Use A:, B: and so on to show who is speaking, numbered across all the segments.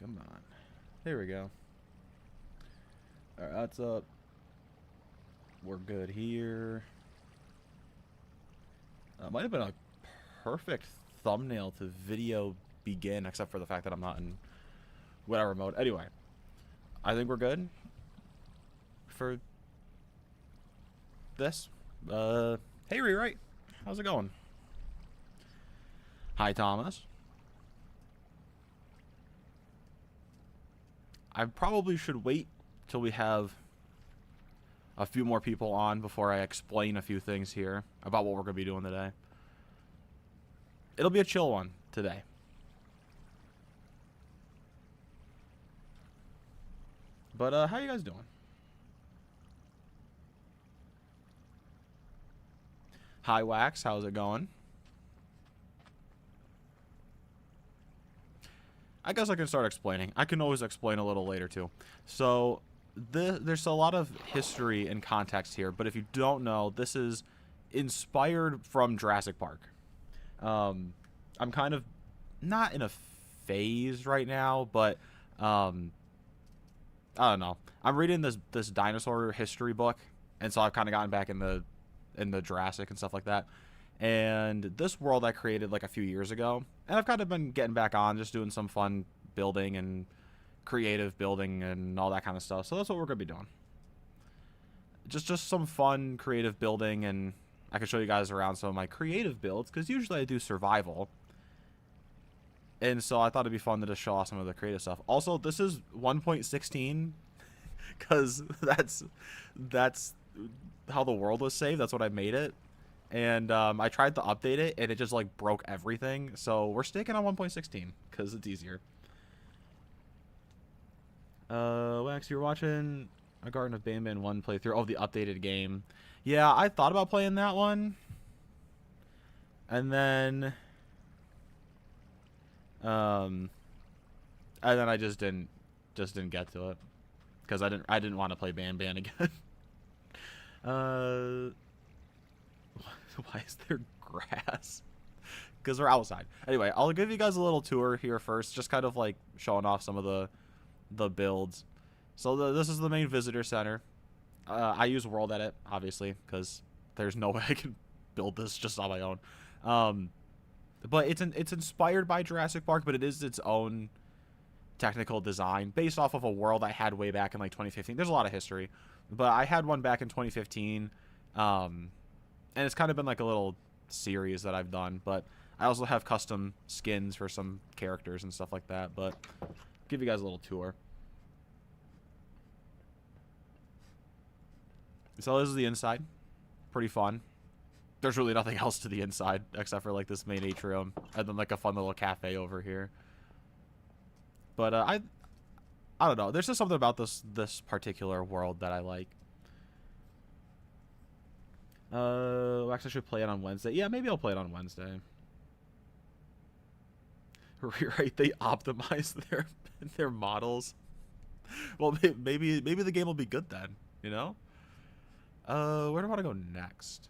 A: Come on. There we go. Alright, that's up. We're good here. Might have been a perfect thumbnail to video begin, except for the fact that I'm not in whatever mode. Anyway, I think we're good for this. Hey, Rewrite. How's it going? Hi, Thomas. I probably should wait till we have a few more people on before I explain a few things here about what we're going to be doing today. It'll be a chill one today. But, how you guys doing? Hi, Wax. How's it going? I guess I can start explaining. I can always explain a little later, too. So, there's a lot of history and context here, but if you don't know, this is inspired from Jurassic Park. I'm kind of not in a phase right now, but I don't know. I'm reading this dinosaur history book, and so I've kind of gotten back in the Jurassic and stuff like that. And this world I created like a few years ago, and I've kind of been getting back on, just doing some fun building and creative building and all that kind of stuff. So that's what we're gonna be doing. Just some fun creative building, and I can show you guys around some of my creative builds, because usually I do survival. And so I thought it'd be fun to just show off some of the creative stuff. Also, this is 1.16, because that's how the world was saved. That's what I made it. And I tried to update it, and it just like broke everything. So we're sticking on 1.16 because it's easier. Wax, you're watching a Garden of Banban 1 playthrough. Oh, the updated game. Yeah, I thought about playing that one. And then I just didn't get to it because I didn't want to play Banban again. Why is there grass? Because we're outside. Anyway, I'll give you guys a little tour here first, just kind of like showing off some of the builds. So this is the main visitor center. I use World Edit, obviously, because there's no way I can build this just on my own. But it's inspired by Jurassic Park, but it is its own technical design based off of a world I had way back in like 2015. There's a lot of history, but I had one back in 2015. And it's kind of been like a little series that I've done, but I also have custom skins for some characters and stuff like that. But I'll give you guys a little tour. So this is the inside. Pretty fun. There's really nothing else to the inside except for like this main atrium and then like a fun little cafe over here. But I don't know. There's just something about this particular world that I like. Actually, I should play it on Wednesday. Yeah, maybe I'll play it on Wednesday. Right? They optimize their models. Well, maybe the game will be good then. You know? Where do I want to go next?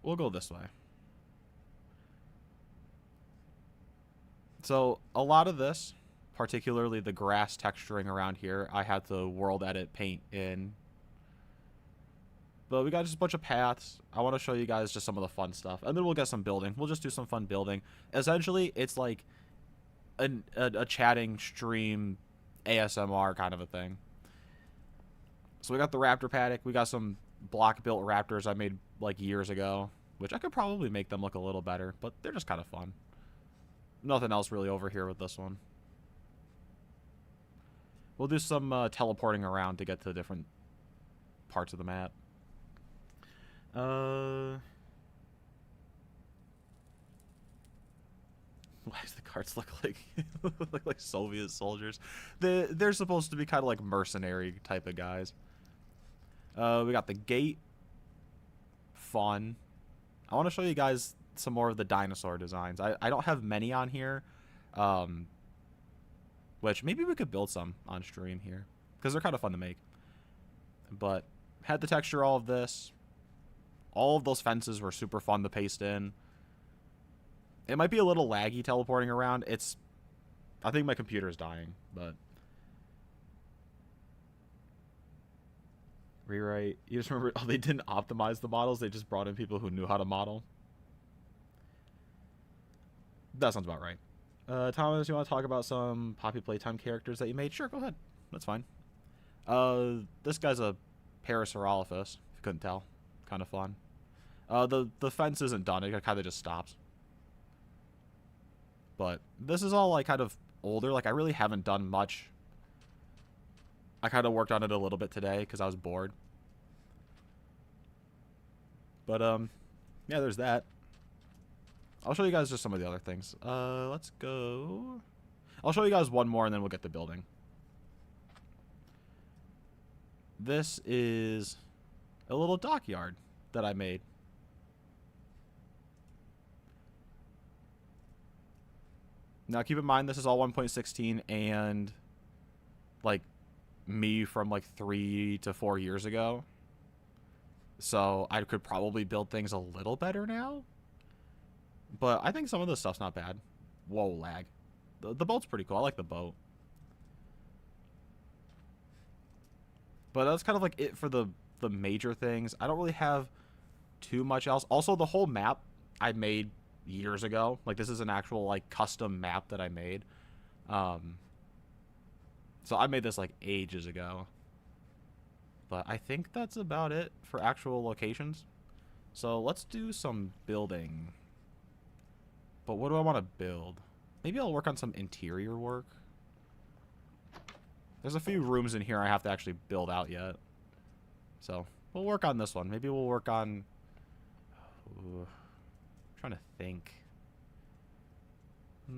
A: We'll go this way. So a lot of this, particularly the grass texturing around here, I had to world edit paint in. But we got just a bunch of paths. I want to show you guys just some of the fun stuff. And then we'll get some building. We'll just do some fun building. Essentially, it's like a chatting stream ASMR kind of a thing. So we got the raptor paddock. We got some block-built raptors I made like years ago, which I could probably make them look a little better, but they're just kind of fun. Nothing else really over here with this one. We'll do some teleporting around to get to different parts of the map. Why does the carts look like Soviet soldiers? They're supposed to be kind of like mercenary type of guys. We got the gate. Fun. I want to show you guys some more of the dinosaur designs. I don't have many on here, which maybe we could build some on stream here because they're kind of fun to make. But had the texture, all of this. All of those fences were super fun to paste in. It might be a little laggy teleporting around. It's I think my computer is dying, but... Rewrite. You just remember, oh, they didn't optimize the models. They just brought in people who knew how to model. That sounds about right. Thomas, you want to talk about some Poppy Playtime characters that you made? Sure, go ahead. That's fine. This guy's a Parasaurolophus, if you couldn't tell. Kind of fun. The fence isn't done. It kind of just stops. But this is all, like, kind of older. Like, I really haven't done much. I kind of worked on it a little bit today because I was bored. But, yeah, there's that. I'll show you guys just some of the other things. Let's go. I'll show you guys one more and then we'll get the building. This is a little dockyard that I made. Now, keep in mind, this is all 1.16 and, like, me from, like, 3 to 4 years ago. So, I could probably build things a little better now. But I think some of this stuff's not bad. Whoa, lag. The boat's pretty cool. I like the boat. But that's kind of, like, it for the major things. I don't really have too much else. Also, the whole map I made years ago. Like, this is an actual, like, custom map that I made. So I made this, like, ages ago. But I think that's about it for actual locations. So let's do some building. But what do I want to build? Maybe I'll work on some interior work. There's a few rooms in here I have to actually build out yet. So we'll work on this one. Maybe we'll work on... Ooh, I'm trying to think. I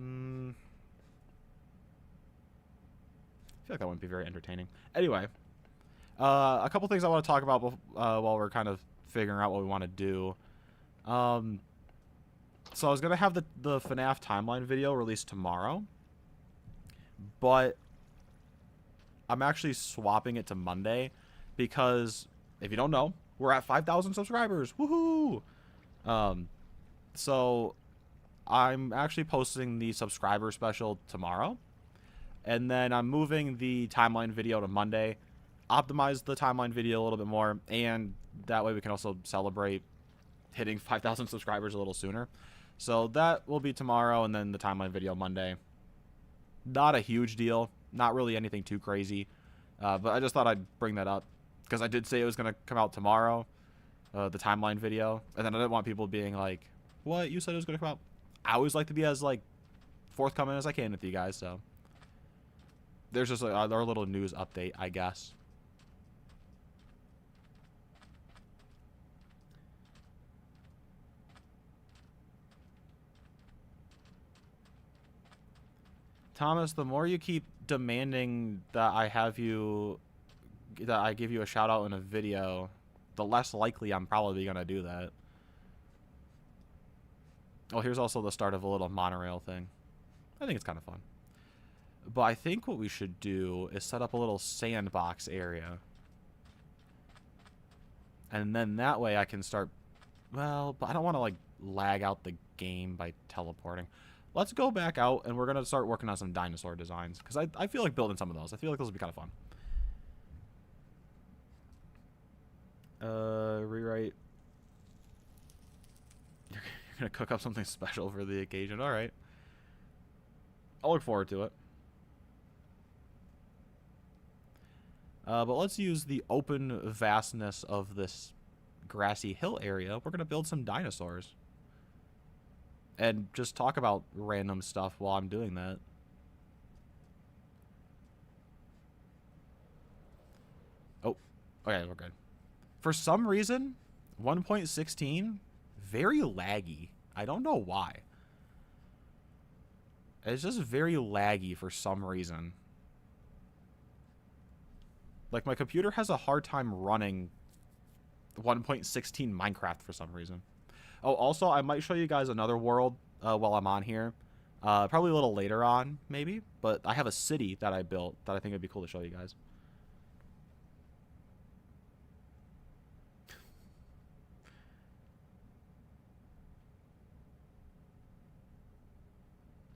A: feel like that wouldn't be very entertaining. Anyway, a couple things I want to talk about while we're kind of figuring out what we want to do. So I was going to have the FNAF timeline video released tomorrow. But I'm actually swapping it to Monday. Because, if you don't know, we're at 5,000 subscribers. Woohoo! So I'm actually posting the subscriber special tomorrow. And then I'm moving the timeline video to Monday. Optimize the timeline video a little bit more. And that way we can also celebrate hitting 5,000 subscribers a little sooner. So that will be tomorrow, and then the timeline video Monday. Not a huge deal. Not really anything too crazy. But I just thought I'd bring that up. Because I did say it was going to come out tomorrow. The timeline video. And then I didn't want people being like, what? You said it was going to come out? I always like to be as, like, forthcoming as I can with you guys, so. There's just our little news update, I guess. Thomas, the more you keep demanding that I give you a shout out in a video, the less likely I'm probably going to do that. Oh, here's also the start of a little monorail thing. I think it's kind of fun. But I think what we should do is set up a little sandbox area. And then that way I can start... Well, but I don't want to, like, lag out the game by teleporting. Let's go back out, and we're going to start working on some dinosaur designs. Because I feel like building some of those. I feel like those will be kind of fun. Rewrite. You're going to cook up something special for the occasion. All right. I'll look forward to it. But let's use the open vastness of this grassy hill area. We're going to build some dinosaurs. And just talk about random stuff while I'm doing that. Oh, okay, we're good. For some reason, 1.16, very laggy. I don't know why. It's just very laggy for some reason. Like, my computer has a hard time running 1.16 Minecraft for some reason. Oh, also, I might show you guys another world while I'm on here. Probably a little later on, maybe. But I have a city that I built that I think would be cool to show you guys.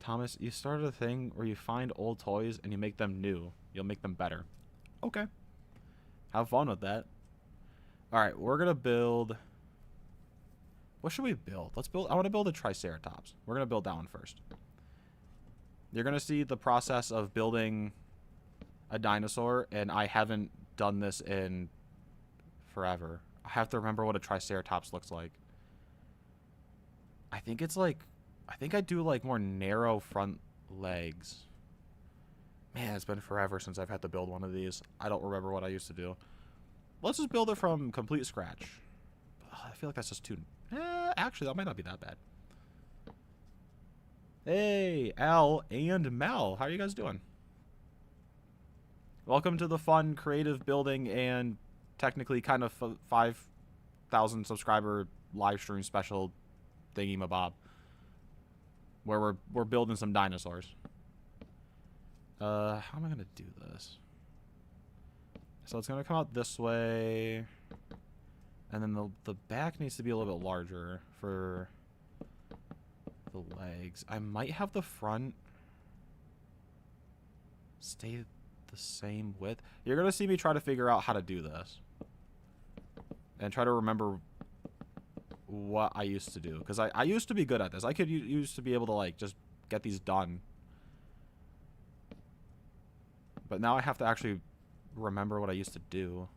A: Thomas, you started a thing where you find old toys and you make them new. You'll make them better. Okay. Have fun with that. Alright, we're going to build... What should we build? Let's build... I want to build a Triceratops. We're going to build that one first. You're going to see the process of building a dinosaur, and I haven't done this in forever. I have to remember what a Triceratops looks like. I think it's like... I think I do like more narrow front legs. Man, it's been forever since I've had to build one of these. I don't remember what I used to do. Let's just build it from complete scratch. I feel like that's just too... actually, that might not be that bad. Hey, Al and Mel. How are you guys doing? Welcome to the fun, creative building and technically kind of 5,000 subscriber live stream special thingy-mabob. Where we're building some dinosaurs. How am I going to do this? So it's going to come out this way. And then the back needs to be a little bit larger for the legs. I might have the front stay the same width. You're going to see me try to figure out how to do this. And try to remember what I used to do. Because I used to be good at this. I could used to be able to, like, just get these done. But now I have to actually remember what I used to do.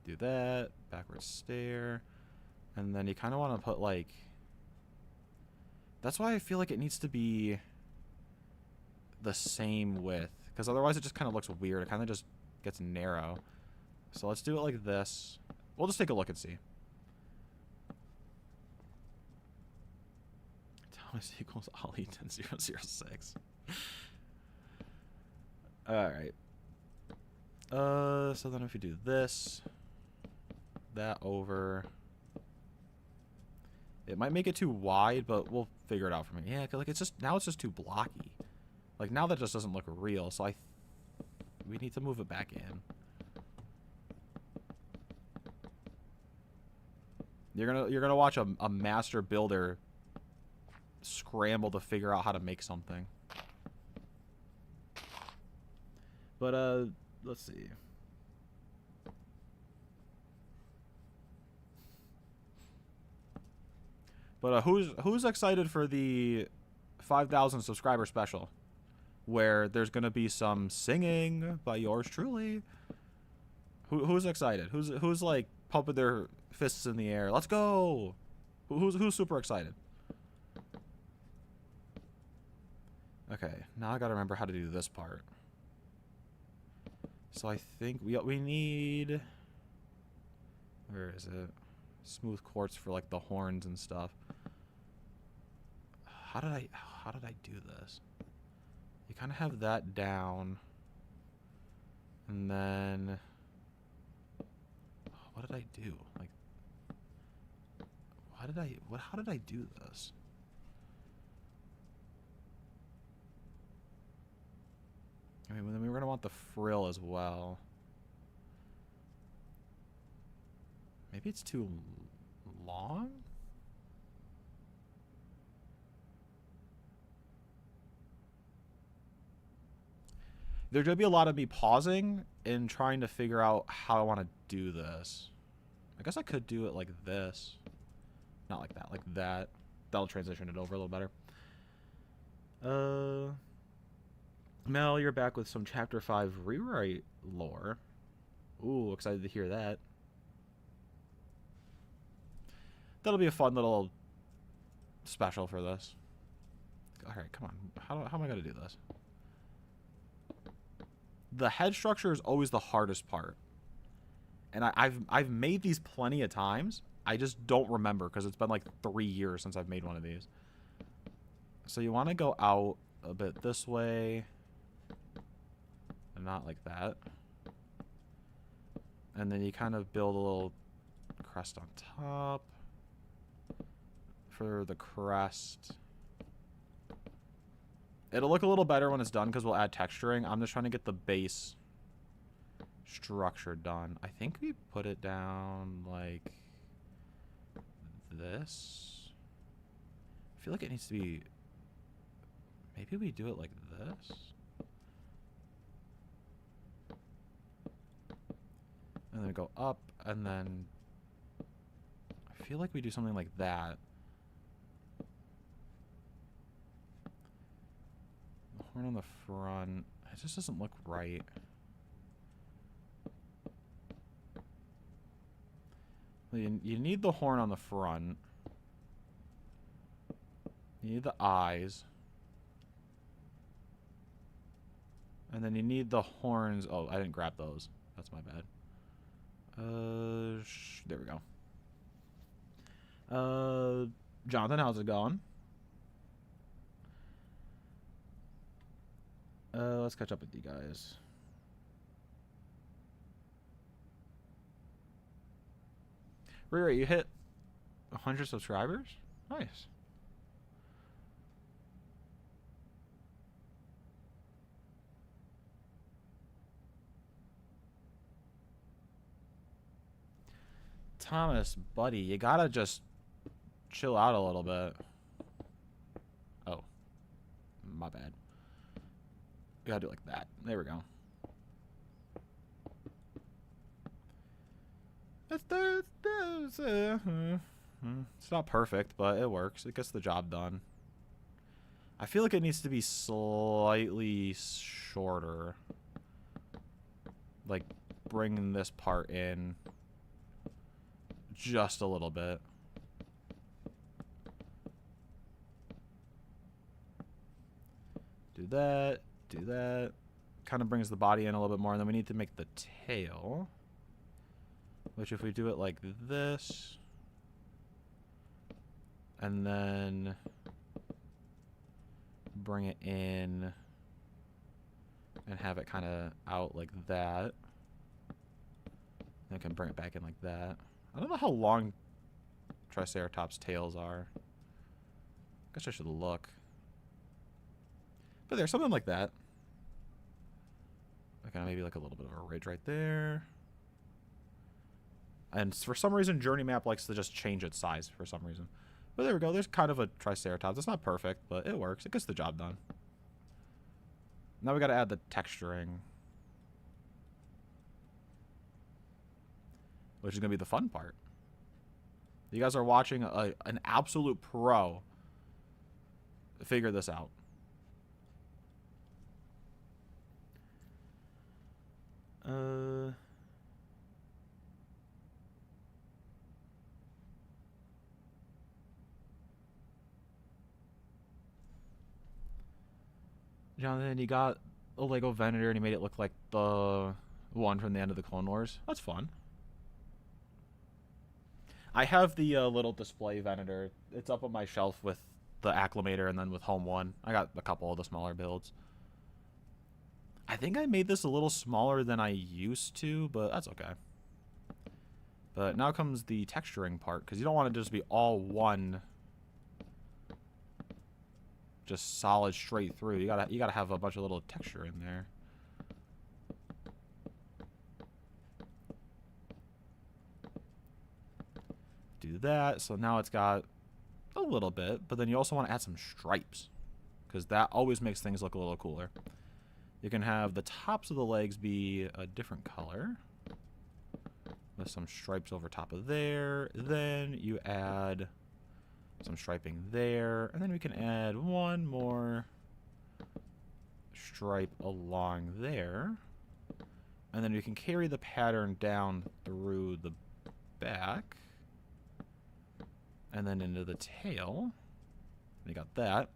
A: Do that. Backwards stair. And then you kind of want to put, like... That's why I feel like it needs to be the same width. Because otherwise it just kind of looks weird. It kind of just gets narrow. So let's do it like this. We'll just take a look and see. Thomas equals Ollie 10006. Alright. So then if we do this, that over. It might make it too wide, but we'll figure it out for me. Yeah, cause like it's just now it's just too blocky. Like now that just doesn't look real, so we need to move it back in. You're gonna watch a master builder scramble to figure out how to make something. But let's see. But who's excited for the 5,000 subscriber special, where there's gonna be some singing by yours truly? Who's excited? Who's like pumping their fists in the air? Let's go! Who's super excited? Okay, now I gotta remember how to do this part. So I think we need... Where is it? Smooth quartz for like the horns and stuff. How did I do this? You kind of have that down. And then... What did I do? Like... How did I do this? I mean, then we're gonna want the frill as well. Maybe it's too long? There's gonna be a lot of me pausing and trying to figure out how I want to do this. I guess I could do it like this. Not like that, like that. That'll transition it over a little better. Mel, you're back with some Chapter 5 rewrite lore. Ooh, excited to hear that. That'll be a fun little special for this. Alright, come on. How am I going to do this? The head structure is always the hardest part. And I've made these plenty of times. I just don't remember because it's been like 3 years since I've made one of these. So you want to go out a bit this way. And not like that. And then you kind of build a little crest on top. For the crest. It'll look a little better when it's done because we'll add texturing. I'm just trying to get the base structure done. I think we put it down like this. I feel like it needs to be... Maybe we do it like this? And then we go up, and then... I feel like we do something like that. The horn on the front... It just doesn't look right. Well, you need the horn on the front. You need the eyes. And then you need the horns. Oh, I didn't grab those. That's my bad. There we go. Jonathan, how's it going? Let's catch up with you guys. Riri, you hit 100 subscribers? Nice. Thomas, buddy, you gotta just chill out a little bit. Oh. My bad. You gotta do it like that. There we go. It's not perfect, but it works. It gets the job done. I feel like it needs to be slightly shorter. Like, bringing this part in just a little bit. Do that. Do that. Kind of brings the body in a little bit more. And then we need to make the tail. Which if we do it like this. And then bring it in. And have it kind of out like that. And I can bring it back in like that. I don't know how long Triceratops' tails are. Guess I should look. But there's something like that. Like maybe like a little bit of a ridge right there. And for some reason, Journey Map likes to just change its size for some reason. But there we go. There's kind of a Triceratops. It's not perfect, but it works. It gets the job done. Now we got to add the texturing. Which is going to be the fun part. You guys are watching an absolute pro figure this out. Jonathan, you got a Lego Venator and you made it look like the one from the end of the Clone Wars. That's fun. I have the little display Venator. It's up on my shelf with the Acclimator and then with Home 1. I got a couple of the smaller builds. I think I made this a little smaller than I used to, but that's okay. But now comes the texturing part, because you don't want to just be all one, just solid straight through. You gotta have a bunch of little texture in there. Do that. So now it's got a little bit, but then you also want to add some stripes, because that always makes things look a little cooler. You can have the tops of the legs be a different color with some stripes over top of there. Then you add some striping there, and then we can add one more stripe along there, and then we can carry the pattern down through the back and then into the tail. You got that.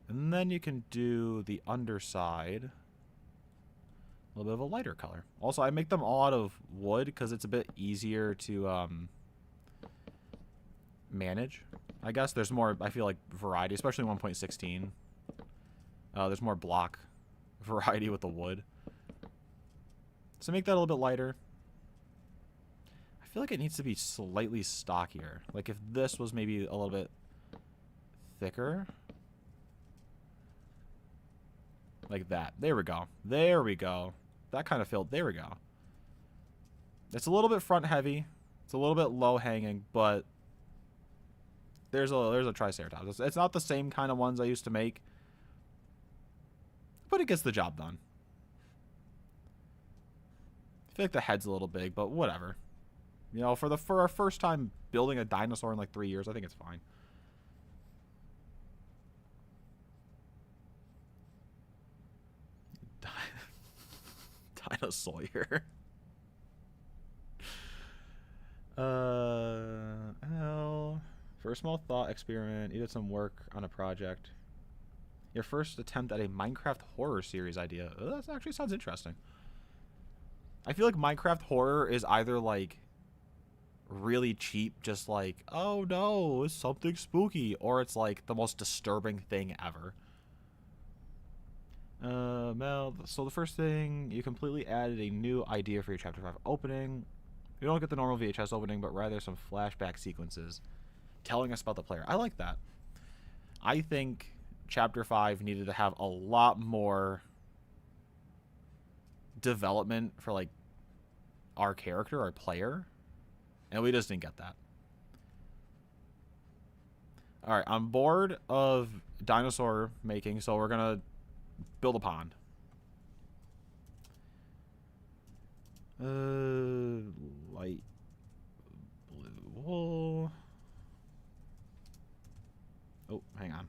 A: And then you can do the underside a little bit of a lighter color. Also, I make them all out of wood because it's a bit easier to manage. I guess there's more, I feel like, variety, especially 1.16. There's more block variety with the wood. So make that a little bit lighter. I feel like it needs to be slightly stockier. Like if this was maybe a little bit thicker. Like that. There we go. There we go. That kind of filled. There we go. It's a little bit front heavy. It's a little bit low hanging, but There's a Triceratops. It's not the same kind of ones I used to make, but it gets the job done. I feel like the head's a little big, but whatever. You know, for our first time building a dinosaur in like 3 years, I think it's fine. Dinosaur. L. For a small thought experiment, you did some work on a project. Your first attempt at a Minecraft horror series idea. Oh, that actually sounds interesting. I feel like Minecraft horror is either like really cheap, just like, oh no, it's something spooky, or it's like the most disturbing thing ever. Mel, so the first thing, you completely added a new idea for your Chapter 5 opening. You don't get the normal VHS opening, but rather some flashback sequences telling us about the player. I like that. I think Chapter 5 needed to have a lot more development for, like, our character, our player, and we just didn't get that. Alright, I'm bored of dinosaur making, so we're gonna build a pond. Light blue wool. Oh, hang on.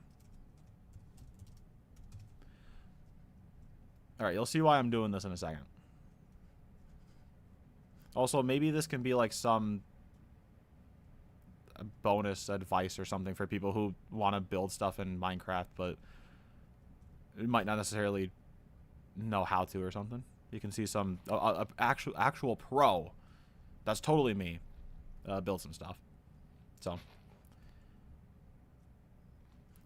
A: Alright, you'll see why I'm doing this in a second. Also, maybe this can be like some bonus advice or something for people who want to build stuff in Minecraft, but it might not necessarily know how to or something. You can see some actual pro. That's totally me. Build some stuff. So,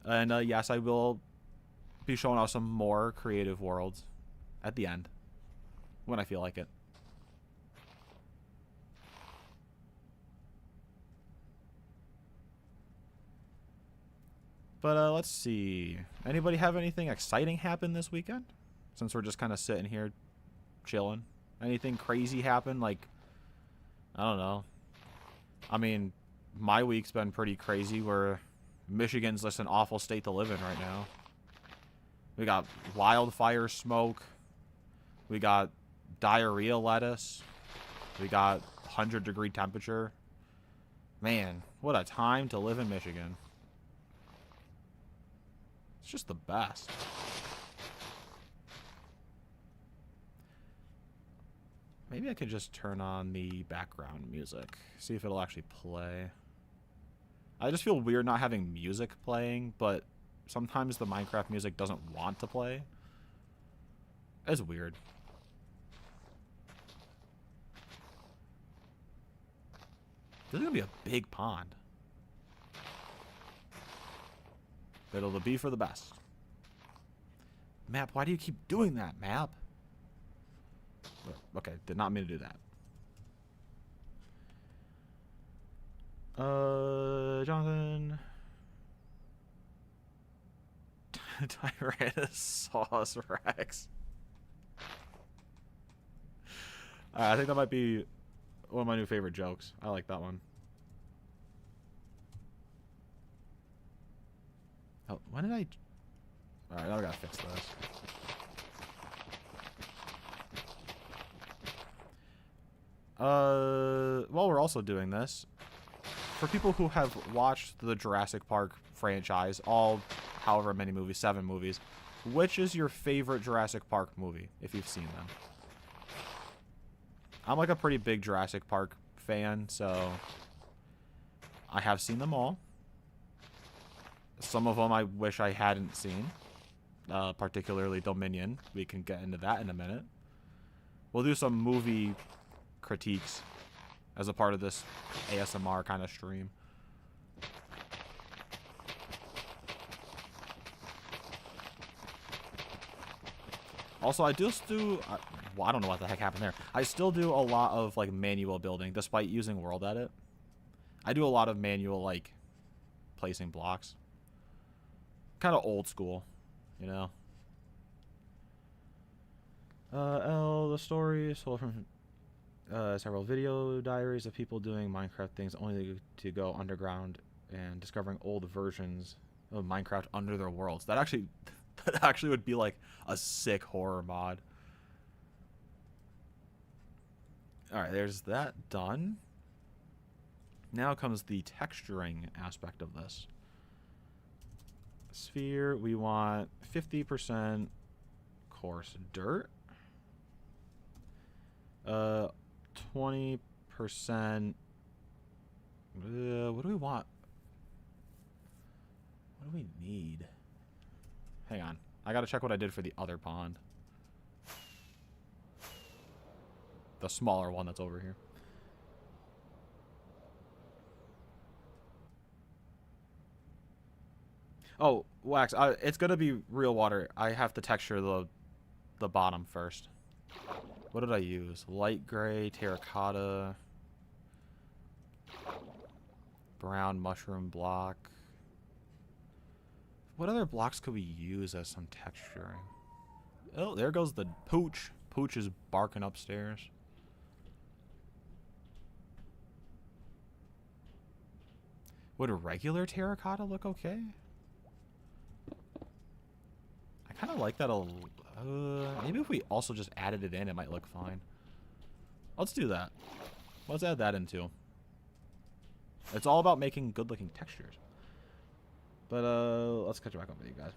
A: and yes, I will be showing off some more creative worlds at the end when I feel like it. But let's see. Anybody have anything exciting happen this weekend? Since we're just kind of sitting here chilling. Anything crazy happen? Like, I don't know. I mean, my week's been pretty crazy where Michigan's just an awful state to live in right now. We got wildfire smoke. We got diarrhea lettuce. We got 100-degree temperature. Man, what a time to live in Michigan. It's just the best. Maybe I could just turn on the background music. See if it'll actually play. I just feel weird not having music playing, but sometimes the Minecraft music doesn't want to play. It's weird. This is going to be a big pond. But it'll be for the best. Map, why do you keep doing that, map? Okay, did not mean to do that. Jonathan. Tyrannosaurus Rex. I think that might be one of my new favorite jokes. I like that one. Oh, when did I... Alright, now I gotta fix this. While we're also doing this, for people who have watched the Jurassic Park franchise, all however many movies, 7 movies, which is your favorite Jurassic Park movie, if you've seen them? I'm like a pretty big Jurassic Park fan, so I have seen them all. Some of them I wish I hadn't seen, particularly Dominion. We can get into that in a minute. We'll do some movie critiques as a part of this ASMR kind of stream. Also, I just do... well, I don't know what the heck happened there. I still do a lot of, like, manual building, despite using World Edit. I do a lot of manual, like, placing blocks. Kind of old school, you know? The story is told from several video diaries of people doing Minecraft things only to go underground and discovering old versions of Minecraft under their worlds. That actually, that actually would be like a sick horror mod. All right, there's that done. Now comes the texturing aspect of this. Sphere, we want 50% coarse dirt. 20%. What do we want? What do we need? Hang on. I gotta check what I did for the other pond. The smaller one that's over here. Oh, wax. It's gonna be real water. I have to texture the bottom first. What did I use? Light gray, terracotta, brown mushroom block. What other blocks could we use as some texturing? Oh, there goes the pooch. Pooch is barking upstairs. Would a regular terracotta look okay? I kind of like that maybe if we also just added it in, it might look fine. Let's do that. Let's add that in too. It's all about making good-looking textures. But let's catch back up with you guys.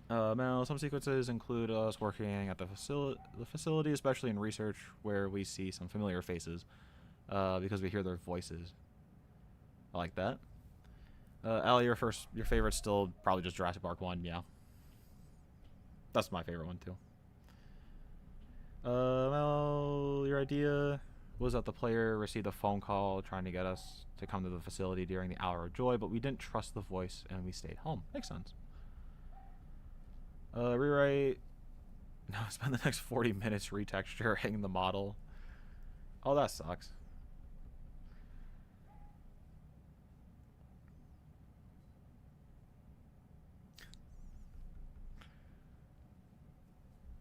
A: Now, some sequences include us working at the facility, especially in research, where we see some familiar faces because we hear their voices. I like that. Allie, your favorite's still probably just Jurassic Park 1, yeah. That's my favorite one, too. Well, your idea was that the player received a phone call trying to get us to come to the facility during the hour of joy, but we didn't trust the voice and we stayed home. Makes sense. Rewrite. No, spend the next 40 minutes retexturing the model. Oh, that sucks.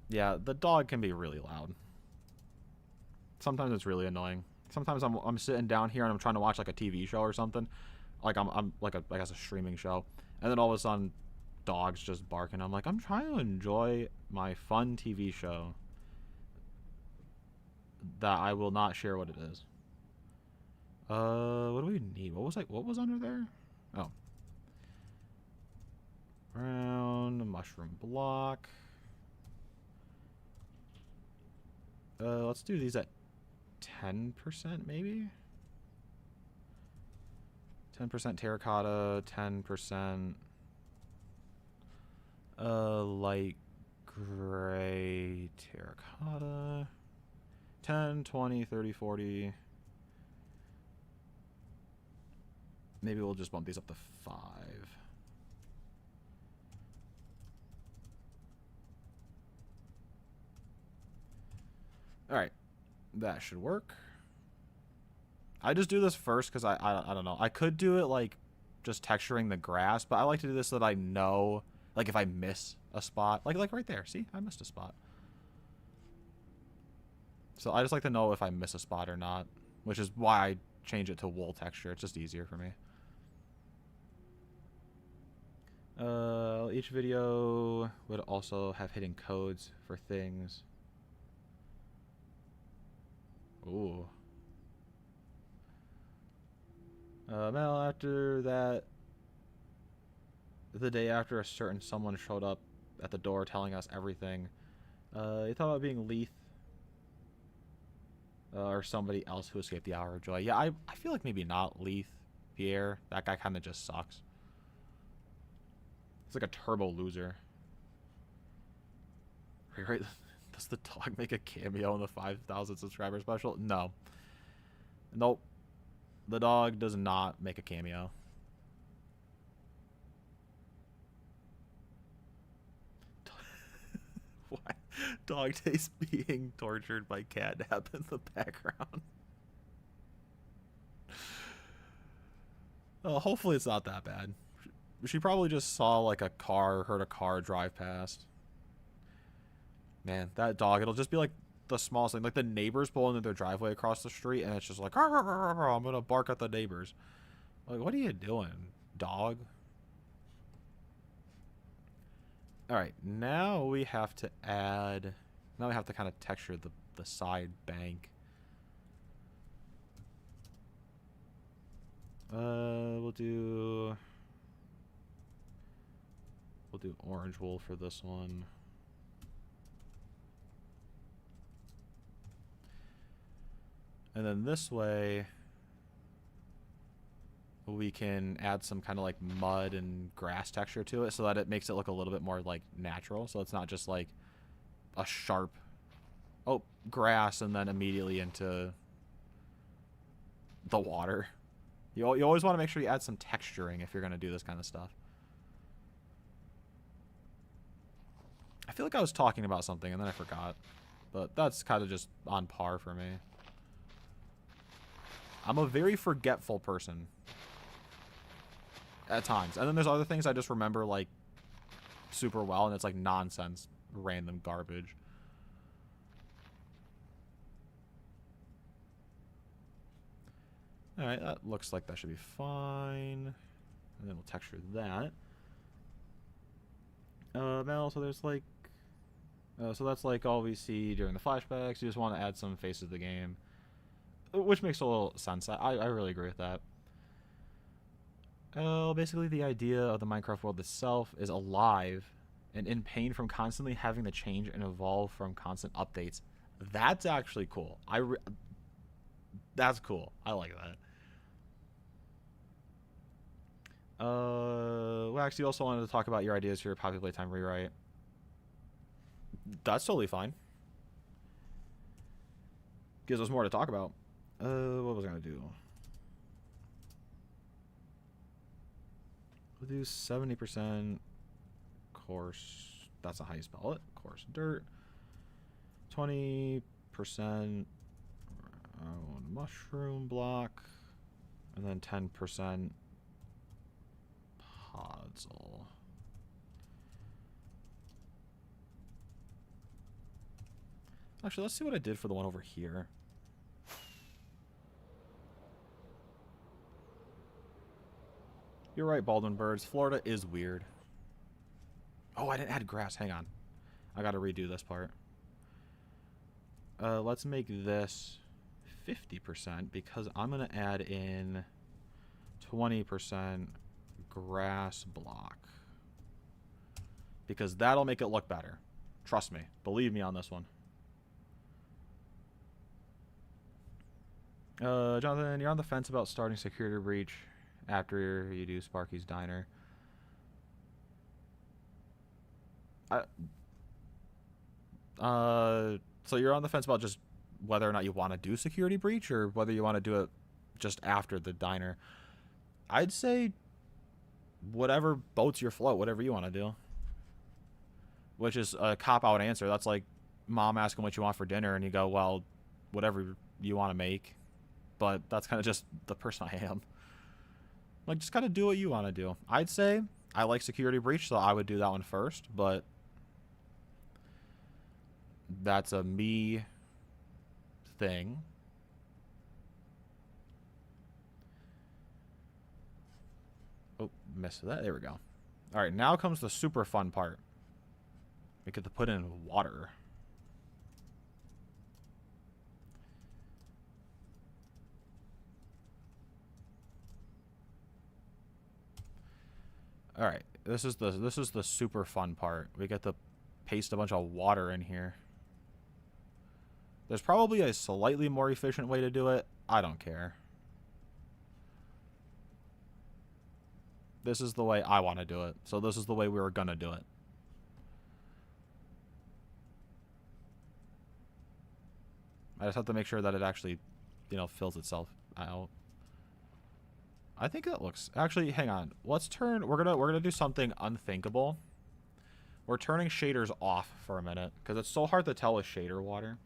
A: Yeah, the dog can be really loud. Sometimes it's really annoying. Sometimes I'm sitting down here and I'm trying to watch like a TV show or something, like I'm like a streaming show, and then all of a sudden, dogs just barking. I'm like, I'm trying to enjoy my fun TV show that I will not share what it is. What do we need? What was under there? Oh, brown mushroom block. Let's do these at 10% maybe? 10% terracotta, 10% light gray terracotta. 10, 20, 30, 40. Maybe we'll just bump these up to 5. Alright, that should work. I just do this first because I don't know. I could do it like just texturing the grass, but I like to do this so that I know, like if I miss a spot, like right there. See, I missed a spot. So I just like to know if I miss a spot or not, which is why I change it to wool texture. It's just easier for me. Each video would also have hidden codes for things. Ooh. Well, after that, the day after a certain someone showed up at the door telling us everything, he thought about being Leith or somebody else who escaped the hour of joy. Yeah, I feel like maybe not Leith, Pierre. That guy kind of just sucks. He's like a turbo loser. Right? Does the dog make a cameo in the 5,000 subscriber special? No. Nope. The dog does not make a cameo. Why? Dog taste being tortured by catnap in the background. Hopefully it's not that bad. She probably just saw like a car, heard a car drive past. Man, that dog, it'll just be like the smallest thing. Like the neighbors pull into their driveway across the street and it's just like, "Arr, arr, arr, arr, I'm going to bark at the neighbors." Like, what are you doing, dog? Alright, now we have to add... Now we have to kind of texture the side bank. We'll do orange wool for this one. And then this way, we can add some kind of like mud and grass texture to it so that it makes it look a little bit more like natural. So it's not just like a sharp, oh, grass and then immediately into the water. You always want to make sure you add some texturing if you're going to do this kind of stuff. I feel like I was talking about something and then I forgot. But that's kind of just on par for me. I'm a very forgetful person. At times. And then there's other things I just remember, like, super well. And it's, like, nonsense. Random garbage. Alright, that looks like that should be fine. And then we'll texture that. Now, so there's, like... so that's, like, all we see during the flashbacks. You just want to add some faces of the game. Which makes a little sense. I really agree with that. Basically the idea of the Minecraft world itself is alive and in pain from constantly having to change and evolve from constant updates. That's actually cool. That's cool. I like that. Well, actually, also wanted to talk about your ideas for your Poppy Playtime rewrite. That's totally fine. Gives us more to talk about. What was I gonna do? We'll do 70% coarse. That's not how you spell it. Coarse dirt. 20% mushroom block, and then 10% podzol. Actually, let's see what I did for the one over here. You're right, Baldwin Birds. Florida is weird. Oh, I didn't add grass. Hang on. I gotta redo this part. Let's make this 50% because I'm gonna add in 20% grass block. Because that'll make it look better. Trust me. Believe me on this one. Jonathan, you're on the fence about starting Security Breach after you do Sparky's Diner. So you're on the fence about just whether or not you want to do Security Breach or whether you want to do it just after the diner. I'd say whatever boats your float, whatever you want to do. Which is a cop-out answer. That's like mom asking what you want for dinner and you go, well, whatever you want to make. But that's kind of just the person I am. Like, just kind of do what you want to do. I'd say I like Security Breach, so I would do that one first, but that's a me thing. Oh, missed that. There we go. All right, now comes the super fun part. We get to put in water. All right, this is the super fun part. We get to paste a bunch of water in here. There's probably a slightly more efficient way to do it. I don't care. This is the way I want to do it. So this is the way we were gonna do it. I just have to make sure that it actually, you know, fills itself out. I think that looks... Actually, hang on. Let's turn... We're gonna do something unthinkable. We're turning shaders off for a minute. Because it's so hard to tell with shader water.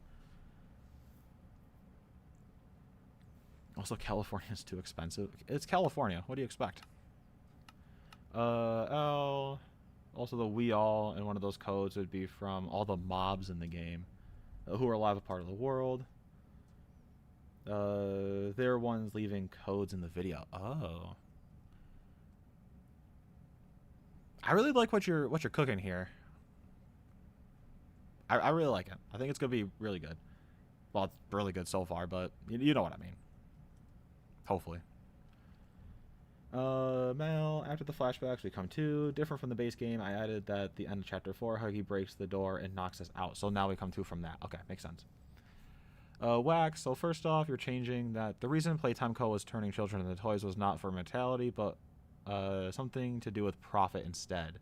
A: Also, California is too expensive. It's California. What do you expect? L... Also, the we all in one of those codes would be from all the mobs in the game. Who are alive a part of the world. They're ones leaving codes in the video. Oh. I really like what you're cooking here. I really like it. I think it's gonna be really good. Well, it's really good so far, but you know what I mean. Hopefully. Mal, after the flashbacks, we come to. Different from the base game, I added that the end of Chapter 4, Huggy breaks the door and knocks us out. So now we come to from that. Okay, makes sense. Wax, so first off, you're changing that the reason Playtime Co. was turning children into toys was not for mortality, but something to do with profit instead.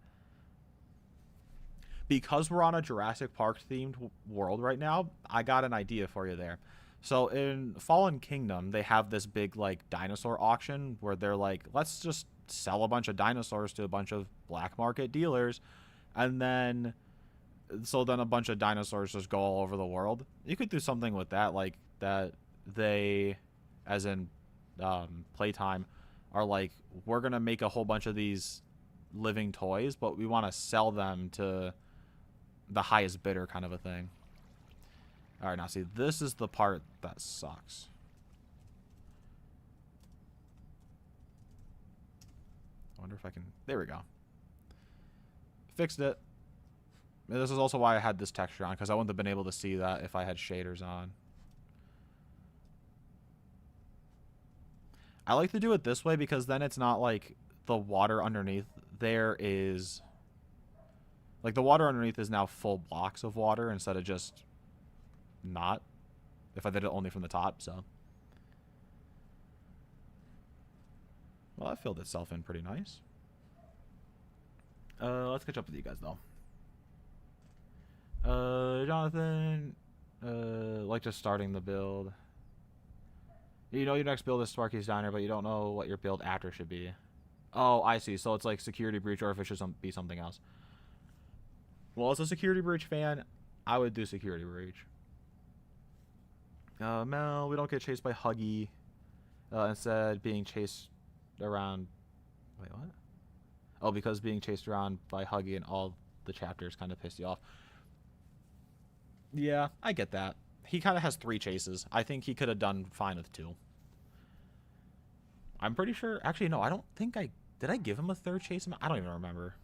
A: Because we're on a Jurassic Park themed world right now, I got an idea for you there. So in Fallen Kingdom, they have this big like dinosaur auction where they're like, let's just sell a bunch of dinosaurs to a bunch of black market dealers, and then a bunch of dinosaurs just go all over the world. You could do something with that, like that they, as in Playtime, are like, we're gonna make a whole bunch of these living toys, but we want to sell them to the highest bidder, kind of a thing. All right, now see, this is the part that sucks. I wonder if I can. There we go. Fixed it. This is also why I had this texture on, because I wouldn't have been able to see that if I had shaders on. I like to do it this way because then it's not like the water underneath there is... Like, the water underneath is now full blocks of water instead of just not. If I did it only from the top, so. Well, that filled itself in pretty nice. Let's catch up with you guys, though. Jonathan, like just starting the build. You know your next build is Sparky's Diner, but you don't know what your build after should be. Oh, I see. So it's like Security Breach, or if it should be something else. Well, as a Security Breach fan, I would do Security Breach. Mel, we don't get chased by Huggy. Instead, being chased around... Wait, what? Oh, because being chased around by Huggy in all the chapters kind of pissed you off. Yeah, I get that. He kind of has 3 chases. I think he could have done fine with 2. I'm pretty sure... Actually, no, I don't think I... Did I give him a 3rd chase? I don't even remember.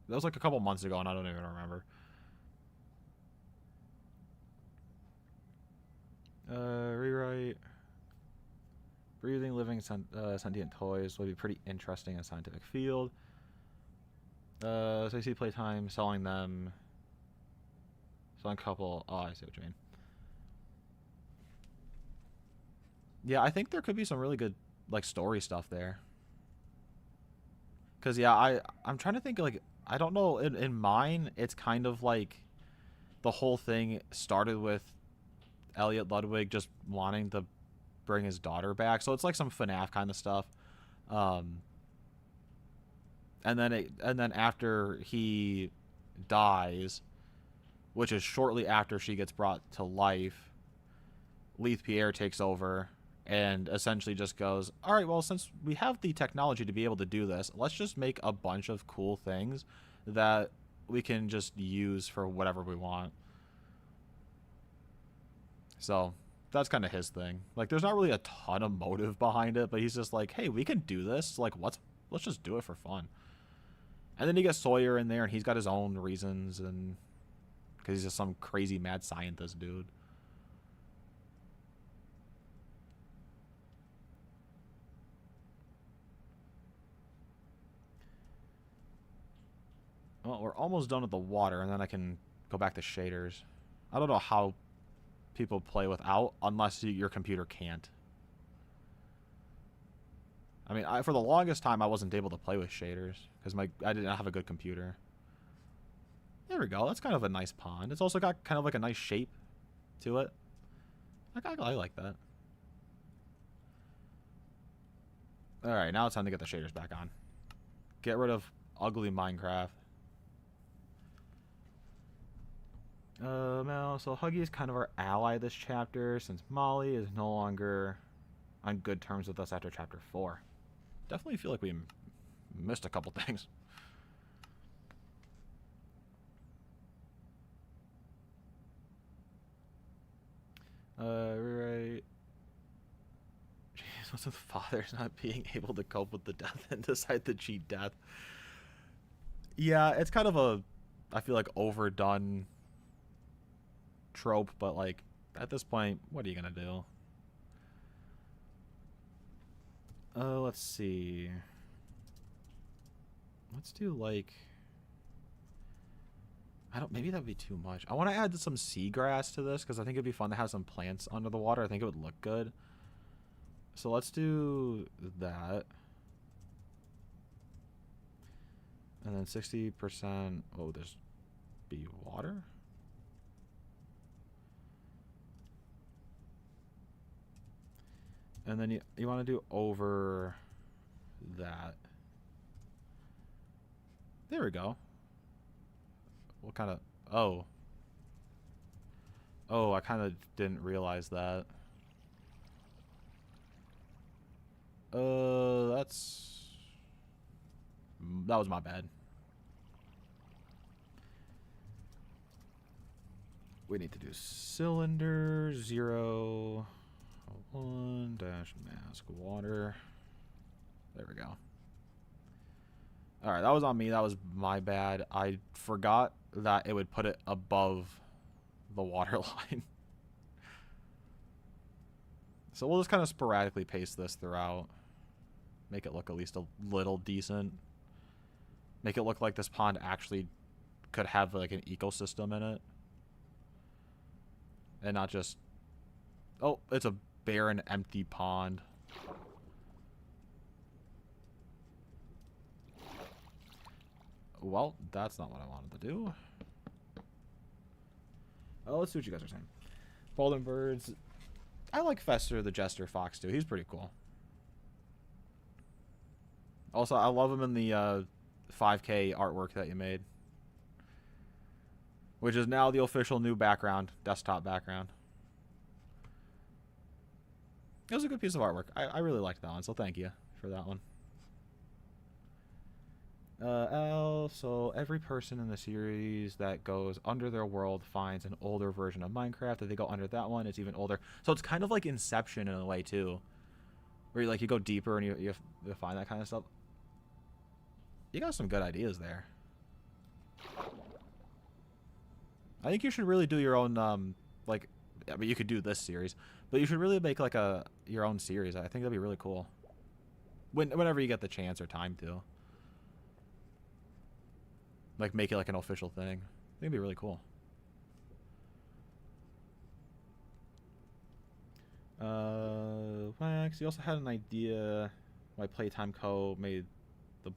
A: That was like a couple months ago, and I don't even remember. Rewrite. Breathing, living, sentient toys would be pretty interesting in a scientific field. So you see Playtime selling them. Selling a couple. Oh, I see what you mean. Yeah, I think there could be some really good like story stuff there. Cause yeah, I'm trying to think like I don't know in mine it's kind of like the whole thing started with Elliot Ludwig just wanting to bring his daughter back, so it's like some FNAF kind of stuff. And then after he dies, which is shortly after she gets brought to life, Leith Pierre takes over and essentially just goes, all right, well, since we have the technology to be able to do this, let's just make a bunch of cool things that we can just use for whatever we want. So that's kind of his thing. Like, there's not really a ton of motive behind it, but he's just like, hey, we can do this. Like, let's just do it for fun. And then you get Sawyer in there, and he's got his own reasons, and because he's just some crazy mad scientist dude. Well, we're almost done with the water, and then I can go back to shaders. I don't know how people play without, unless your computer can't. I mean, for the longest time, I wasn't able to play with shaders because I didn't have a good computer. There we go. That's kind of a nice pond. It's also got kind of like a nice shape to it. I like that. All right, now it's time to get the shaders back on. Get rid of ugly Minecraft. Mel, so Huggy is kind of our ally this chapter, since Molly is no longer on good terms with us after chapter 4. Definitely feel like we missed a couple things. Right. Jeez, what's with fathers not being able to cope with the death and decide to cheat death? Yeah, it's kind of a, I feel like, overdone trope, but like at this point, what are you gonna do? Let's see. Let's do like, I don't. Maybe that would be too much. I want to add some seagrass to this because I think it'd be fun to have some plants under the water. I think it would look good. So let's do that. And then 60%. Oh, there's be water. And then you want to do over that. There we go. What kind of... Oh. Oh, I kind of didn't realize that. That's... That was my bad. We need to do cylinder 0 1 dash mask water. There we go. Alright, that was on me. That was my bad. I forgot that it would put it above the water line. So we'll just kind of sporadically paste this throughout. Make it look at least a little decent. Make it look like this pond actually could have like an ecosystem in it. And not just... Oh, it's a barren, empty pond. Well, that's not what I wanted to do. Oh, let's see what you guys are saying. Golden birds. I like Fester the Jester Fox too. He's pretty cool. Also, I love him in the 5K artwork that you made. Which is now the official new background, desktop background. It was a good piece of artwork. I really liked that one, so thank you for that one. So every person in the series that goes under their world finds an older version of Minecraft. If they go under that one, it's even older. So it's kind of like Inception in a way too, where you go deeper and you find that kind of stuff. You got some good ideas there. I think you should really do your own like, I mean, you could do this series, but you should really make like your own series. I think that'd be really cool. Whenever you get the chance or time to. Like, make it like an official thing. I think it'd be really cool. Wax, you also had an idea why Playtime Co. made the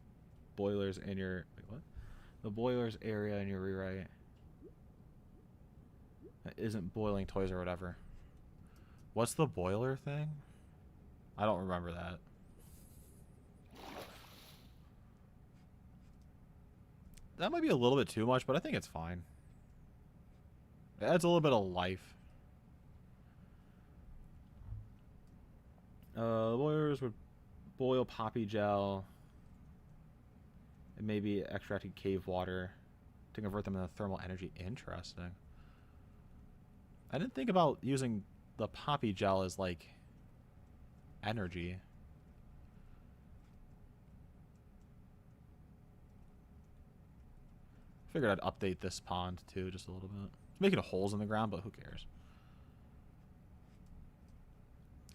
A: boilers in your... Wait, what? The boilers area in your rewrite. That isn't boiling toys or whatever. What's the boiler thing? I don't remember that. That might be a little bit too much, but I think it's fine. It adds a little bit of life. Boilers would boil poppy gel and maybe extracted cave water to convert them into thermal energy. Interesting. I didn't think about using the poppy gel as like energy. Figured I'd update this pond too just a little bit. It's making holes in the ground, but who cares?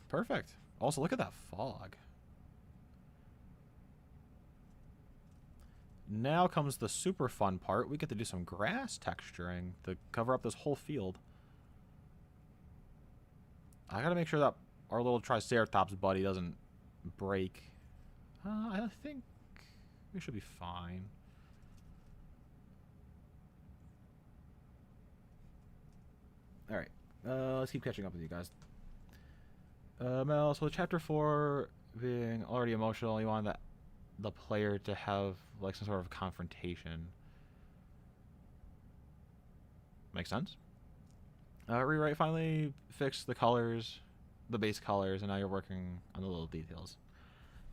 A: Perfect. Also, look at that fog. Now comes the super fun part. We get to do some grass texturing to cover up this whole field. I gotta make sure that our little Triceratops buddy doesn't break. I think we should be fine. Alright, let's keep catching up with you guys. Mel, so chapter 4 being already emotional, you want the player to have like some sort of confrontation. Makes sense. Rewrite finally fixed the colors, the base colors, and now you're working on the little details.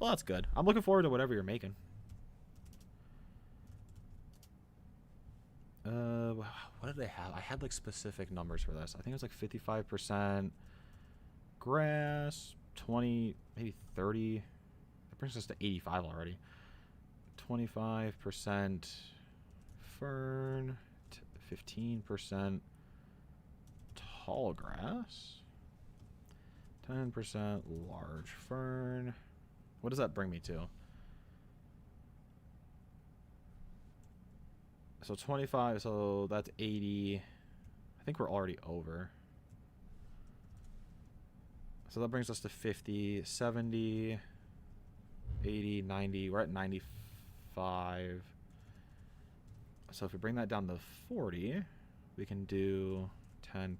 A: Well, that's good. I'm looking forward to whatever you're making. What did I have? I had like specific numbers for this. I think it was like 55% grass, 20, maybe 30. That brings us to 85 already. 25% fern, 15% tall grass, 10% large fern. What does that bring me to? So 25, so that's 80. I think we're already over. So that brings us to 50, 70, 80, 90. We're at 95. So if we bring that down to 40, we can do 10%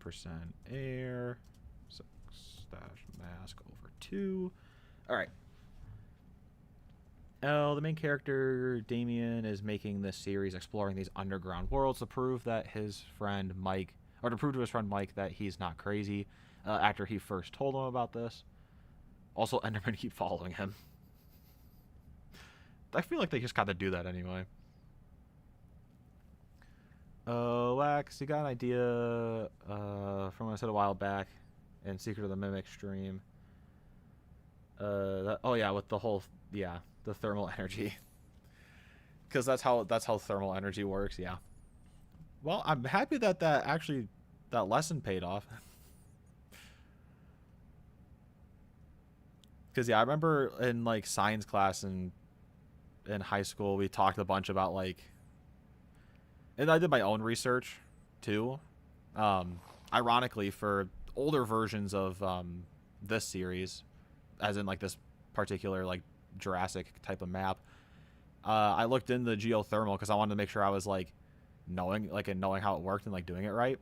A: air. So stash mask over 2. All right. Oh, the main character, Damien, is making this series exploring these underground worlds to prove that his friend Mike, or to prove to his friend Mike that he's not crazy after he first told him about this. Also, Endermen keep following him. I feel like they just got to do that anyway. Wax, you got an idea from what I said a while back in Secret of the Mimic stream. Oh yeah, with the whole, yeah, the thermal energy. Because that's how thermal energy works, yeah. Well, I'm happy that that lesson paid off. Because, yeah, I remember in, like, science class in high school, we talked a bunch about, like... And I did my own research, too. Ironically, for older versions of this series, as in, like, this particular, like, Jurassic type of map, I looked into geothermal because I wanted to make sure I was, like, knowing how it worked and, like, doing it right.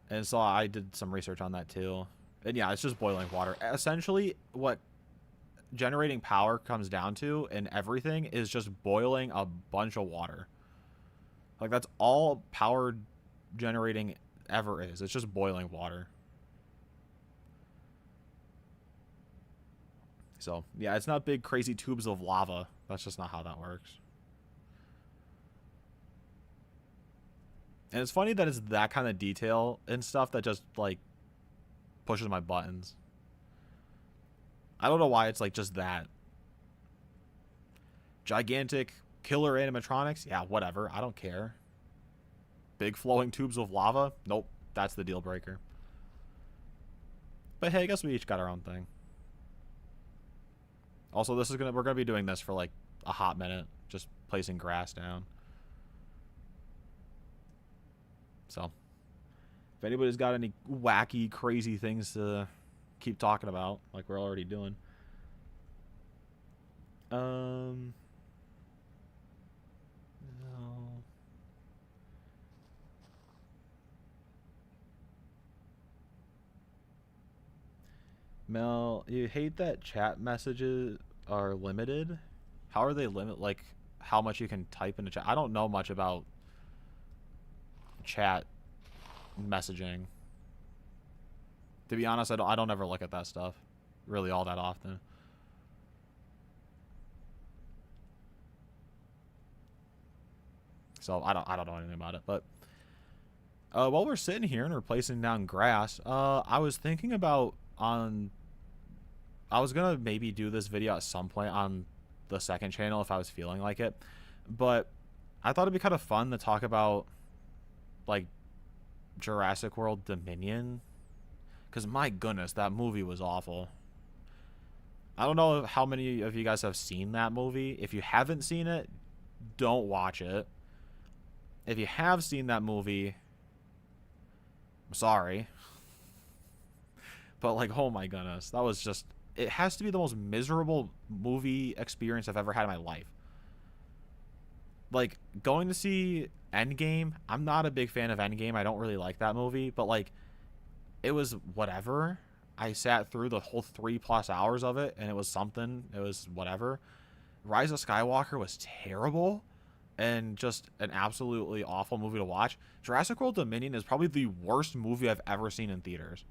A: And so I did some research on that, too. And yeah, it's just boiling water. Essentially, what generating power comes down to in everything is just boiling a bunch of water. Like, that's all power generating ever is. It's just boiling water. So, yeah, it's not big, crazy tubes of lava. That's just not how that works. And it's funny that it's that kind of detail and stuff that just, like, pushes my buttons. I don't know why it's like just that. Gigantic killer animatronics? Yeah, whatever. I don't care. Big flowing tubes of lava? Nope. That's the deal breaker. But hey, I guess we each got our own thing. Also, we're gonna be doing this for like a hot minute, just placing grass down. So if anybody's got any wacky, crazy things to keep talking about, like we're already doing. No. Mel, you hate that chat messages are limited? How are they like how much you can type in a chat? I don't know much about chat messaging. To be honest, I don't ever look at that stuff really all that often. So I don't know anything about it. But while we're sitting here and we're placing down grass, I was thinking about I was gonna maybe do this video at some point on the second channel if I was feeling like it, but I thought it'd be kind of fun to talk about like Jurassic World Dominion, because my goodness, that movie was awful. I don't know how many of you guys have seen that movie. If you haven't seen it, don't watch it. If you have seen that movie, I'm sorry. But like, oh my goodness, that was just, it has to be the most miserable movie experience I've ever had in my life. Like, going to see Endgame, I'm not a big fan of Endgame. I don't really like that movie, but like, it was whatever. I sat through the whole 3+ hours of it, and it was something. It was whatever. Rise of Skywalker was terrible, and just an absolutely awful movie to watch. Jurassic World Dominion is probably the worst movie I've ever seen in theaters.